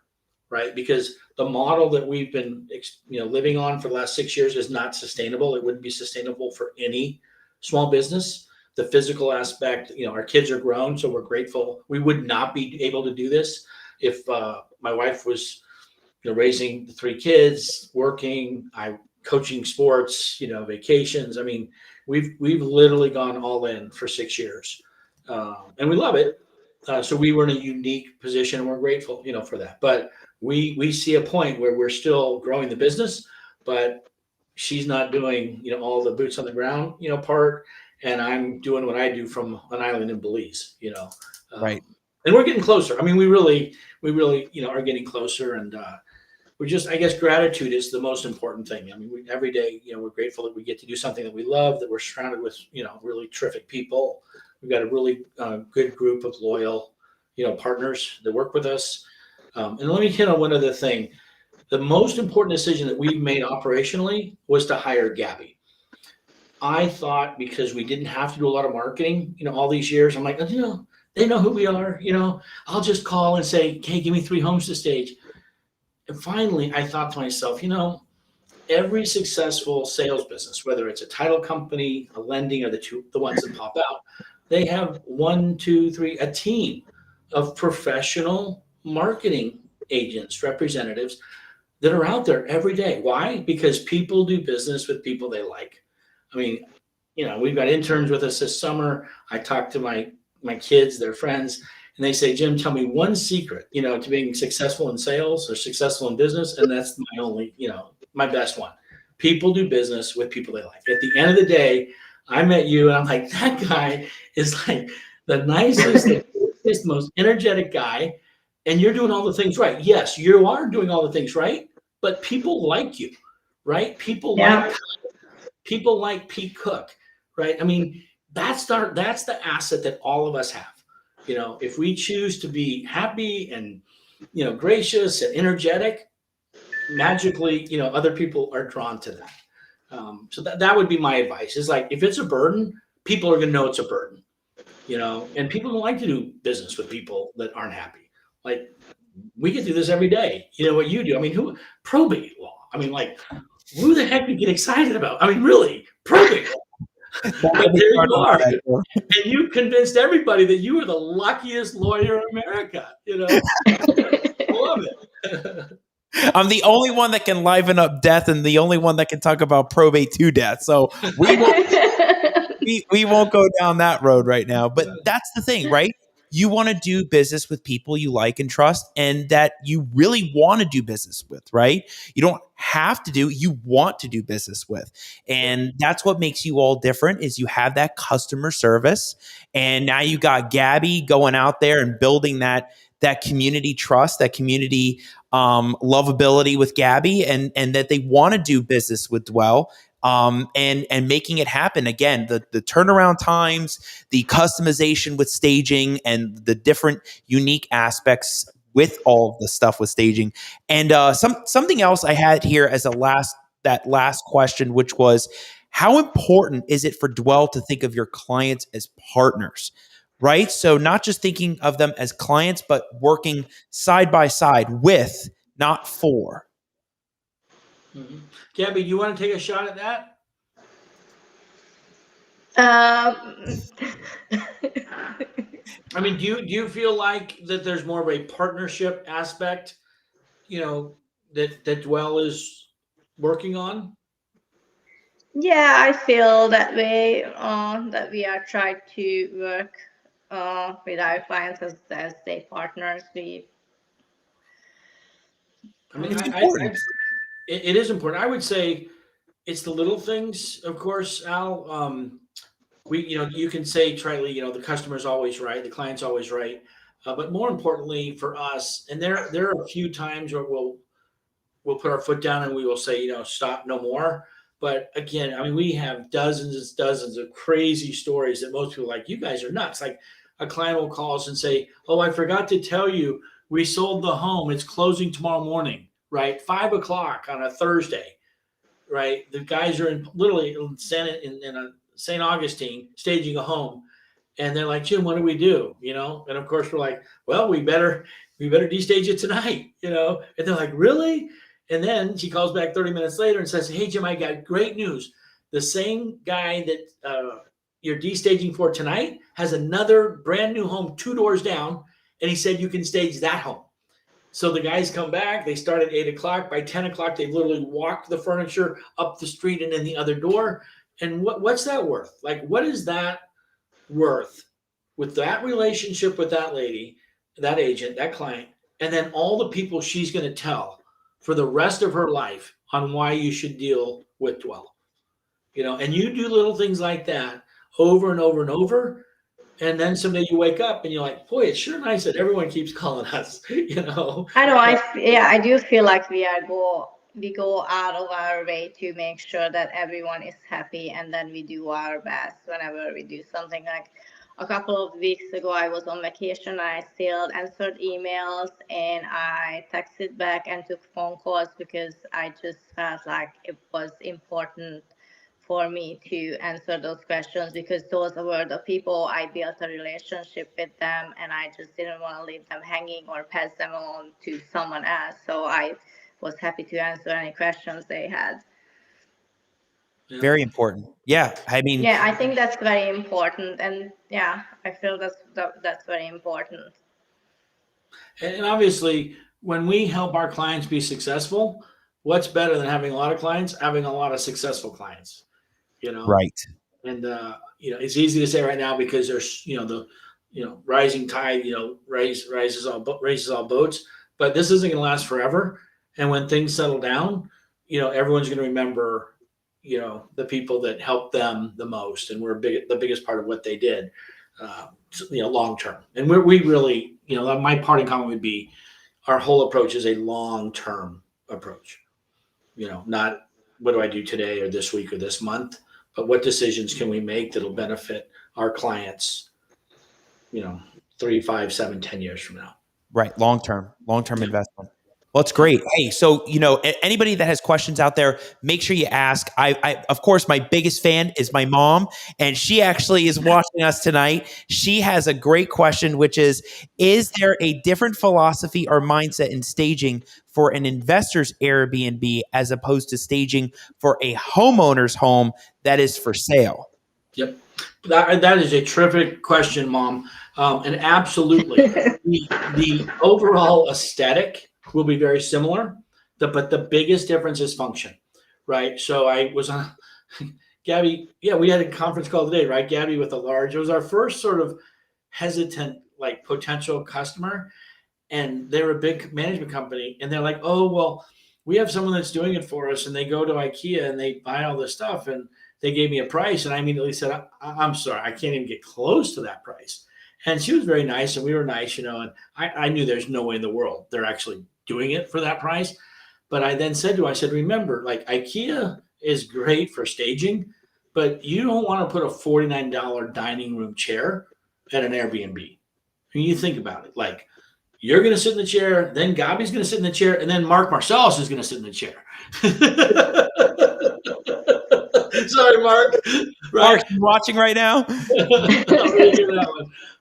right? Because the model that we've been living on for the last 6 years is not sustainable. It wouldn't be sustainable for any small business. The physical aspect, our kids are grown, so we're grateful. We would not be able to do this if my wife was raising the 3 kids, working, coaching sports, vacations. I mean, we've literally gone all in for 6 years, and we love it. So we were in a unique position, and we're grateful, for that. But we see a point where we're still growing the business, but she's not doing, all the boots on the ground, part, and I'm doing what I do from an island in Belize, Right. And we're getting closer. I mean, we really, are getting closer, and we're just, I guess, gratitude is the most important thing. I mean, every day, we're grateful that we get to do something that we love, that we're surrounded with, really terrific people. We've got a really good group of loyal, partners that work with us. And let me hit on one other thing. The most important decision that we've made operationally was to hire Gabby. I thought, because we didn't have to do a lot of marketing, all these years, I'm like, they know who we are. I'll just call and say, hey, give me 3 homes to stage. And finally, I thought to myself, every successful sales business, whether it's a title company, a lending, or the ones that pop out, they have 1, 2, 3, a team of professional marketing agents, representatives that are out there every day. Why? Because people do business with people they like. I mean, we've got interns with us this summer. I talk to my kids, their friends, and they say, Jim, tell me one secret, to being successful in sales or successful in business. And that's my only, my best one. People do business with people they like. At the end of the day, I met you and I'm like, that guy is like the nicest, the most energetic guy. And you're doing all the things right. Yes, you are doing all the things right, but people like you, right? People like Pete Cook, right? I mean, that's the asset that all of us have. If we choose to be happy and, gracious and energetic, magically, other people are drawn to that. So that would be my advice. Is like, if it's a burden, people are going to know it's a burden, and people don't like to do business with people that aren't happy. Like, we get through this every day. What you do. I mean, probate law. I mean, like, who the heck would get excited about? I mean, really, probate law. But there you are, and you convinced everybody that you were the luckiest lawyer in America. I love it. I'm the only one that can liven up death, and the only one that can talk about probate to death. So we won't go down that road right now. But that's the thing, right? you want to do business with people you like and trust and that you really want to do business with, right? You don't have to do, you want to do business with. And that's what makes you all different is you have that customer service. And now you got Gabby going out there and building that community trust, that community lovability with Gabby, and that they want to do business with Dwell, and making it happen. Again, the turnaround times, the customization with staging, and the different unique aspects with all of the stuff with staging. And something else I had here as that last question, which was, how important is it for Dwell to think of your clients as partners? Right? So not just thinking of them as clients, but working side by side with, not for. Mm-hmm. Gabby, you want to take a shot at that? I mean, do you feel like that there's more of a partnership aspect, that Dwell is working on? Yeah, I feel that way. That we are trying to work with our clients as their partners. I mean, It's important. it is important. I would say it's the little things, of course, Al. You can say tritely, the customer's always right, the client's always right. But more importantly for us, and there are a few times where we'll put our foot down and we will say, stop, no more. But again, I mean, we have dozens and dozens of crazy stories that most people are like, you guys are nuts. Like a client will call us and say, oh, I forgot to tell you, we sold the home. It's closing tomorrow morning, right? 5 o'clock on a Thursday, right? The guys are literally in St. Augustine staging a home. And they're like, Jim, what do we do? And of course we're like, well, we better destage it tonight, and they're like, really? And then she calls back 30 minutes later and says, hey, Jim, I got great news. The same guy that you're destaging for tonight has another brand new home 2 doors down. And he said, you can stage that home. So the guys come back, they start at 8 o'clock. By 10 o'clock, they've literally walked the furniture up the street and in the other door. And what's that worth? Like, what is that worth with that relationship with that lady, that agent, that client, and then all the people she's going to tell for the rest of her life on why you should deal with Dwell? And you do little things like that over and over and over. And then someday you wake up and you're like, boy, it's sure nice that everyone keeps calling us, I know. I do feel like we go out of our way to make sure that everyone is happy, and then we do our best whenever we do something. Like a couple of weeks ago, I was on vacation. I still answered emails and I texted back and took phone calls because I just felt like it was important for me to answer those questions, because those were the people I built a relationship with them, and I just didn't want to leave them hanging or pass them on to someone else. So I was happy to answer any questions they had. Very important. Yeah. I mean, yeah, I think that's very important. And yeah, I feel that's very important. And obviously, when we help our clients be successful, what's better than having a lot of clients? Having a lot of successful clients, right. And, it's easy to say right now because there's, the rising tide, raises all boats, but this isn't going to last forever. And when things settle down, everyone's going to remember, the people that helped them the most and were the biggest part of what they did, long term. And we really, my parting comment would be our whole approach is a long-term approach, not what do I do today or this week or this month, but what decisions can we make that'll benefit our clients, 3, 5, 7, 10 years from now. Right. Long-term investment. Well, it's great. Hey, so, anybody that has questions out there, make sure you ask. I of course, my biggest fan is my mom, and she actually is watching us tonight. She has a great question, which is there a different philosophy or mindset in staging for an investor's Airbnb as opposed to staging for a homeowner's home that is for sale? Yep. That is a terrific question, Mom. And absolutely, the overall aesthetic will be very similar, but the biggest difference is function, right? So I was on Gabby. Yeah, we had a conference call today, right? Gabby with a large. It was our first sort of hesitant like potential customer, and they're a big management company, and they're like, oh, well, we have someone that's doing it for us, and they go to IKEA and they buy all this stuff, and they gave me a price, and I immediately said, I'm sorry, I can't even get close to that price. And she was very nice, and we were nice, and I knew there's no way in the world they're actually doing it for that price. But I then said to her, I said, remember, like IKEA is great for staging, but you don't want to put a $49 dining room chair at an Airbnb. I mean, you think about it, like you're going to sit in the chair, then Gabi's going to sit in the chair, and then Marcellus is going to sit in the chair. Sorry, Mark. Right? Mark, you watching right now?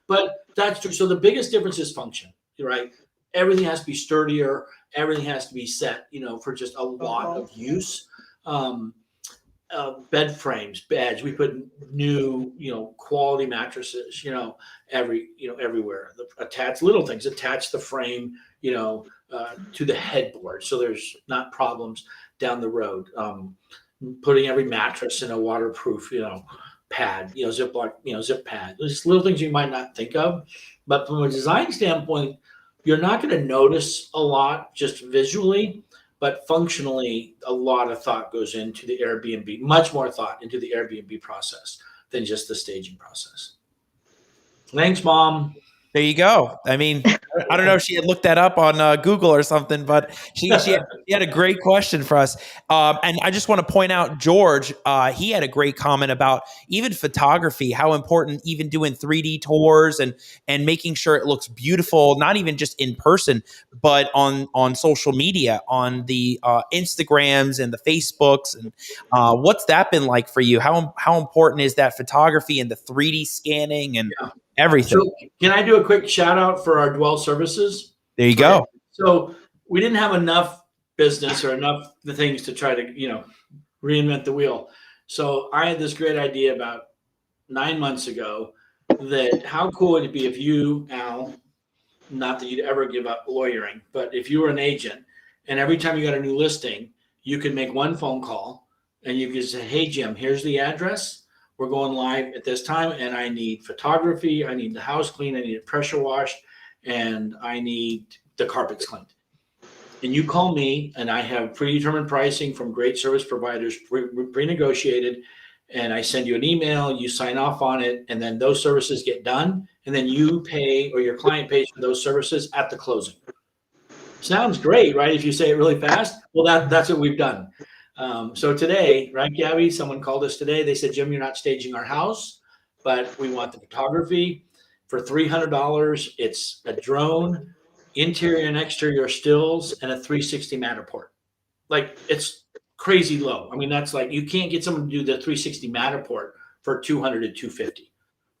But that's true. So the biggest difference is function, right? Everything has to be sturdier. Everything has to be set, for just a lot of use. Bed frames, beds. We put new, quality mattresses, everywhere. Little things, attach the frame, to the headboard, so there's not problems down the road. Putting every mattress in a waterproof, pad, zip pad. There's little things you might not think of, but from a design standpoint, you're not going to notice a lot just visually. But functionally, a lot of thought goes into the Airbnb, much more thought into the Airbnb process than just the staging process. Thanks, Mom. There you go. I mean, I don't know if she had looked that up on Google or something, but she had a great question for us. And I just want to point out, George, he had a great comment about even photography, how important even doing 3D tours and making sure it looks beautiful, not even just in person, but on social media, on the Instagrams and the Facebooks. And what's that been like for you? How important is that photography and the 3D scanning and everything? So can I do a quick shout out for our Dwell services? There you go. So we didn't have enough business or enough the things to try to, reinvent the wheel. So I had this great idea about 9 months ago that how cool would it be if you, Al, not that you'd ever give up lawyering, but if you were an agent and every time you got a new listing, you could make one phone call and you could say, hey, Jim, here's the address. We're going live at this time, and I need photography. I need the house cleaned. I need it pressure washed, and I need the carpets cleaned. And you call me, and I have predetermined pricing from great service providers, pre-negotiated, and I send you an email. You sign off on it, and then those services get done, and then you pay or your client pays for those services at the closing. Sounds great, right? If you say it really fast. Well, that's what we've done. So today, right, Gabby, someone called us today. They said, Jim, you're not staging our house, but we want the photography for $300. It's a drone, interior and exterior stills, and a 360 Matterport. Like, it's crazy low. I mean, that's like, you can't get someone to do the 360 Matterport for $200 to $250,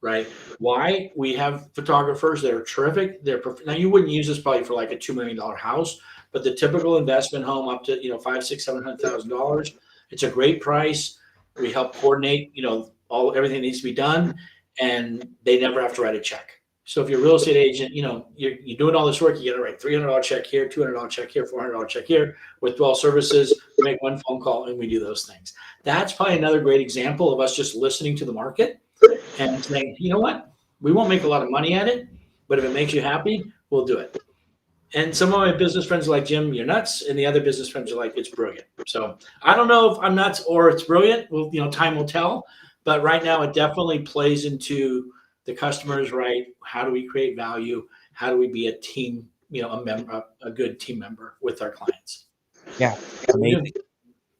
right? Why? We have photographers that are terrific. Now you wouldn't use this probably for like a $2 million house, but the typical investment home up to, $500,000, $600,000, $700,000. It's a great price. We help coordinate, everything that needs to be done, and they never have to write a check. So if you're a real estate agent, you're doing all this work, you got to write $300 check here, $200 check here, $400 check here. With Dwell Services, we make one phone call and we do those things. That's probably another great example of us just listening to the market and saying, you know what, we won't make a lot of money at it, but if it makes you happy, we'll do it. And some of my business friends are like, Jim, you're nuts. And the other business friends are like, it's brilliant. So I don't know if I'm nuts or it's brilliant. Well, time will tell. But right now it definitely plays into the customers, right? How do we create value? How do we be a team, a good team member with our clients? Yeah. Amazing.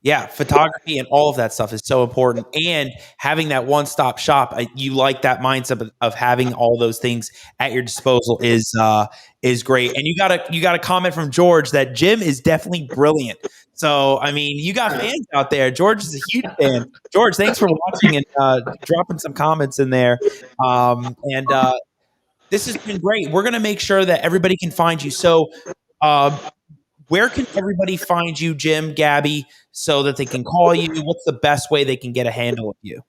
Yeah, photography and all of that stuff is so important, and having that one-stop shop. You like that mindset of having all those things at your disposal is great. And you got a comment from George that Jim is definitely brilliant. So I mean, you got fans out there. George is a huge fan. George, thanks for watching and dropping some comments in there. This has been great. We're gonna make sure that everybody can find you. So. Where can everybody find you, Jim, Gabby, so that they can call you? What's the best way they can get a handle of you?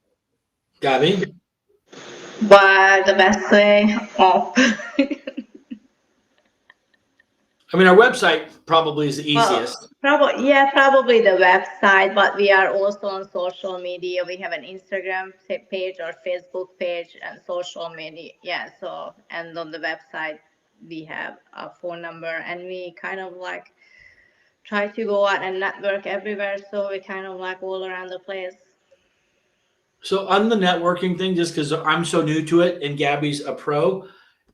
Gabby? But the best way, I mean, our website probably is the Well, easiest. probably the website, but we are also on social media. We have an Instagram page or Facebook page and social media. Yeah, so, and on the website, we have a phone number, and we kind of like try to go out and network everywhere. So we kind of like all around the place. So on the networking thing, just because I'm so new to it and Gabby's a pro,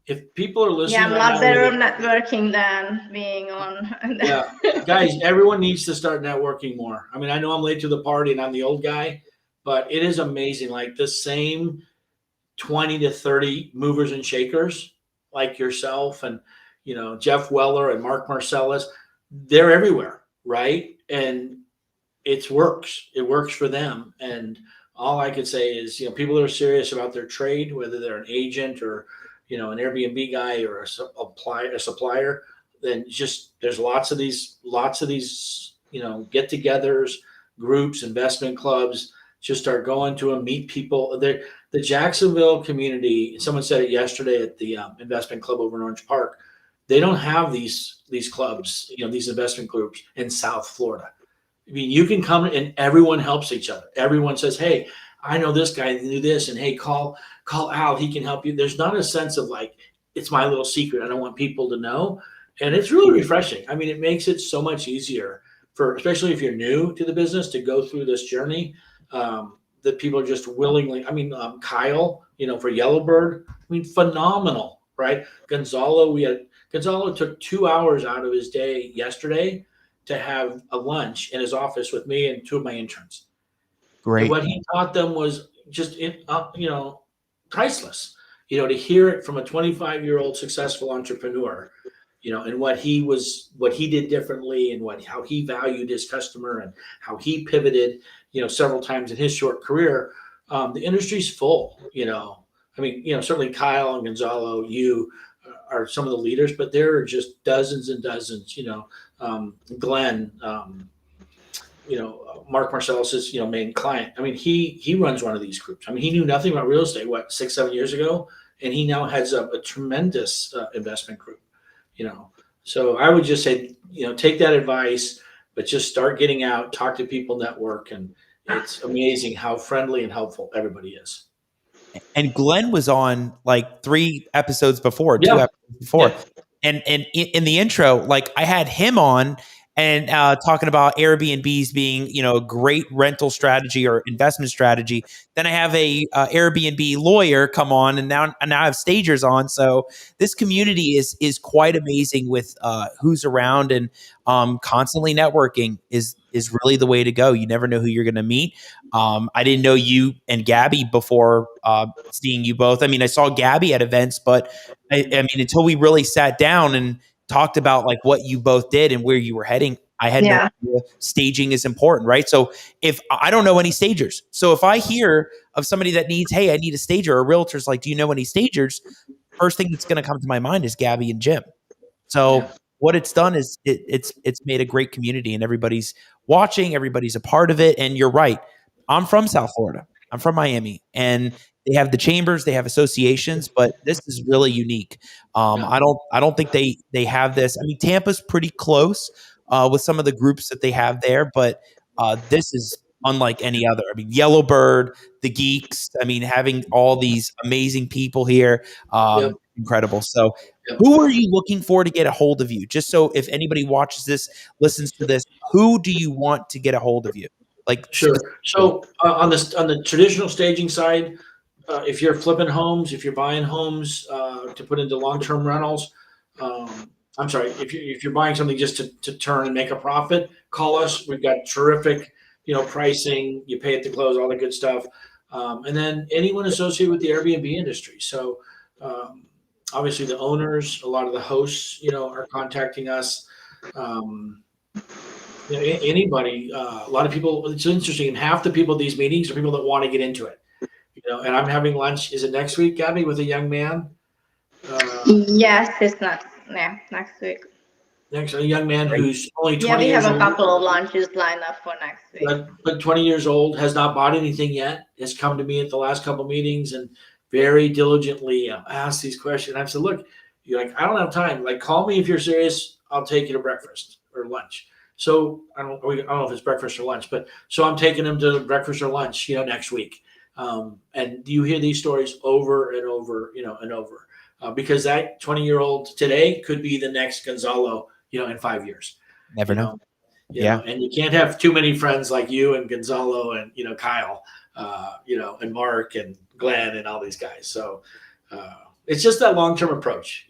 if people are Yeah, listening I'm a right lot now, better at networking than being on. yeah, guys, everyone needs to start networking more. I mean, I know I'm late to the party and I'm the old guy, but it is amazing. Like the same 20 to 30 movers and shakers like yourself and, Jeff Weller and Mark Marcellus, they're everywhere, right? And it works for them. And all I could say is, people that are serious about their trade, whether they're an agent or, an Airbnb guy or a supplier, then just there's lots of these, get-togethers, groups, investment clubs. Just start going to them, meet people. The Jacksonville community. Someone said it yesterday at the investment club over in Orange Park. They don't have these clubs, these investment groups in South Florida. I mean, you can come and everyone helps each other. Everyone says, "Hey, I know this guy that do this," and hey, call Al. He can help you. There's not a sense of like it's my little secret. I don't want people to know, and it's really refreshing. I mean, it makes it so much easier for, especially if you're new to the business, to go through this journey. That people are just willingly. I mean, Kyle, for Yellowbird, I mean, phenomenal, right? Gonzalo took 2 hours out of his day yesterday to have a lunch in his office with me and two of my interns. Great. And what he taught them was just, priceless. To hear it from a 25-year-old successful entrepreneur, and what he did differently and how he valued his customer and how he pivoted, several times in his short career. The industry's full, I mean, certainly Kyle and Gonzalo, you are some of the leaders, but there are just dozens and dozens, Glenn, Mark Marcellus's, main client. I mean, he runs one of these groups. I mean, he knew nothing about real estate, 6-7 years ago, and he now heads up a tremendous investment group. So I would just say, take that advice, but just start getting out, talk to people, network, and it's amazing how friendly and helpful everybody is. And Glenn was on like 3 episodes before, Yeah. 2 episodes before. Yeah. And in the intro, like I had him on and talking about Airbnbs being, a great rental strategy or investment strategy. Then I have a Airbnb lawyer come on, and now I have stagers on. So this community is quite amazing with who's around, and constantly networking is really the way to go. You never know who you're going to meet. I didn't know you and Gabby before seeing you both. I mean, I saw Gabby at events, but I mean, until we really sat down and talked about like what you both did and where you were heading, I had no idea staging is important, right? So if I don't know any stagers, so if I hear of somebody that needs, hey, I need a stager, or a realtor's like, do you know any stagers? First thing that's going to come to my mind is Gabby and Jim. So what it's done is it's made a great community, and everybody's watching, everybody's a part of it. And you're right. I'm from South Florida. I'm from Miami, and they have the chambers, they have associations, but this is really unique. I don't think they have this. I mean, Tampa's pretty close with some of the groups that they have there, but this is unlike any other. I mean, Yellowbird, the Geeks. I mean, having all these amazing people here, incredible. So, who are you looking for to get a hold of you? Just so if anybody watches this, listens to this, who do you want to get a hold of you? Like, sure. So on the traditional staging side, if you're flipping homes, if you're buying homes to put into long-term rentals, I'm sorry, if you're buying something just to turn and make a profit, call us. We've got terrific, pricing. You pay at the close, all the good stuff, and then anyone associated with the Airbnb industry. So obviously the owners, a lot of the hosts, are contacting us. Anybody, a lot of people. It's interesting. And half the people at these meetings are people that want to get into it. And I'm having lunch. Is it next week, Gabby, with a young man? Yes, it's next week. A young man who's only 20 we years have old. a couple of lunches lined up for next week. But 20 years old, has not bought anything yet, has come to me at the last couple of meetings and very diligently asked these questions. I've said, look, you're like, I don't have time. Like, call me if you're serious. I'll take you to breakfast or lunch. So I don't know if it's breakfast or lunch, but so I'm taking them to breakfast or lunch, next week. And you hear these stories over and over, and over, because that 20-year-old today could be the next Gonzalo, in 5 years. Never know. And you can't have too many friends like you and Gonzalo and, Kyle, and Mark and Glenn and all these guys. So it's just that long-term approach,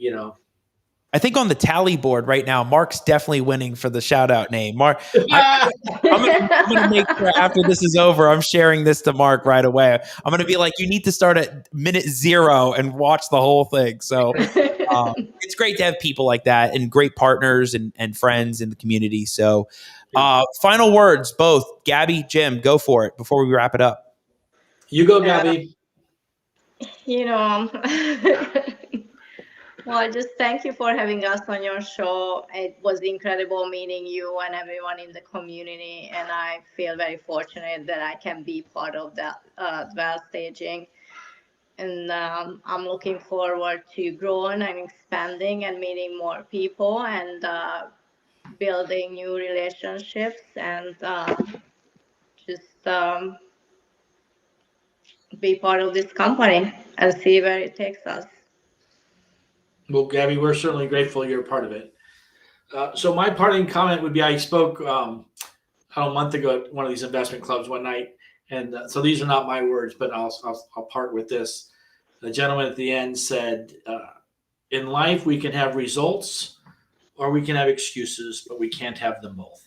I think on the tally board right now, Mark's definitely winning for the shout out name. Mark, I'm going to make sure after this is over, I'm sharing this to Mark right away. I'm going to be like, you need to start at minute 0 and watch the whole thing. So it's great to have people like that and great partners and friends in the community. So final words, both Gabby, Jim, go for it before we wrap it up. You go, Gabby. Well, just thank you for having us on your show. It was incredible meeting you and everyone in the community. And I feel very fortunate that I can be part of that well staging. And I'm looking forward to growing and expanding and meeting more people and building new relationships and just be part of this company and see where it takes us. Well, Gabby, we're certainly grateful you're a part of it. So my parting comment would be, I spoke a month ago at one of these investment clubs one night. And so these are not my words, but I'll part with this. The gentleman at the end said, in life, we can have results or we can have excuses, but we can't have them both.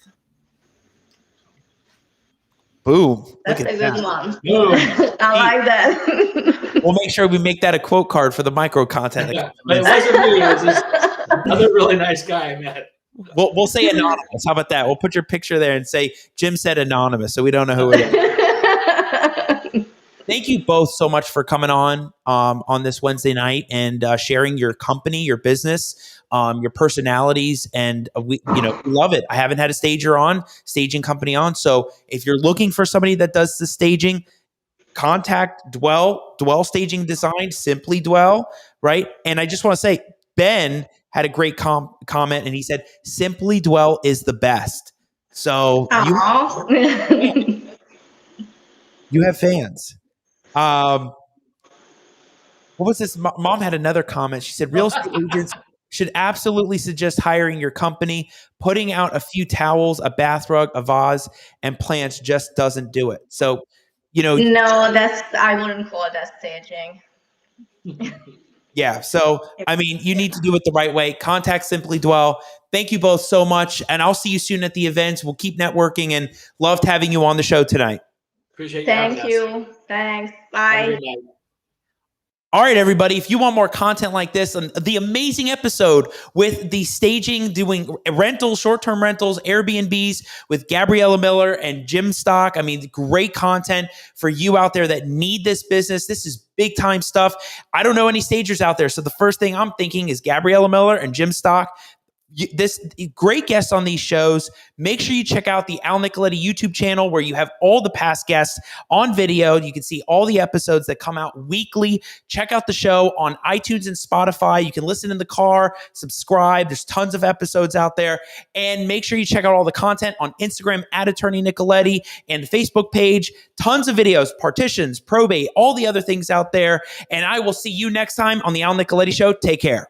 Boom. That's a good one. Boom. I like that. We'll make sure we make that a quote card for the micro content. Yeah, but it wasn't me. It was this another really nice guy I met. We'll say anonymous. How about that? We'll put your picture there and say Jim said anonymous, so we don't know who it is. Thank you both so much for coming on this Wednesday night and sharing your company, your business, your personalities, and we love it. I haven't had a staging company on, so if you're looking for somebody that does the staging, contact Dwell Staging Design, Simply Dwell, right? And I just want to say, Ben had a great comment, and he said, Simply Dwell is the best. So you have fans. What was this? Mom had another comment. She said, real estate agents should absolutely suggest hiring your company. Putting out a few towels, a bath rug, a vase, and plants just doesn't do it. So, no, I wouldn't call that staging. Yeah. So, I mean, you need to do it the right way. Contact Simply Dwell. Thank you both so much. And I'll see you soon at the events. We'll keep networking and loved having you on the show tonight. Appreciate you. Thank you. Thanks. Bye. All right, everybody, if you want more content like this, the amazing episode with the staging, doing rentals, short-term rentals, Airbnbs with Gabriella Miller and Jim Stock. I mean, great content for you out there that need this business. This is big time stuff. I don't know any stagers out there. So the first thing I'm thinking is Gabriella Miller and Jim Stock. This great guests on these shows. Make sure you check out the Al Nicoletti YouTube channel where you have all the past guests on video. You can see all the episodes that come out weekly. Check out the show on iTunes and Spotify. You can listen in the car, subscribe. There's tons of episodes out there. And make sure you check out all the content on Instagram at Attorney Nicoletti and the Facebook page. Tons of videos, partitions, probate, all the other things out there. And I will see you next time on the Al Nicoletti Show. Take care.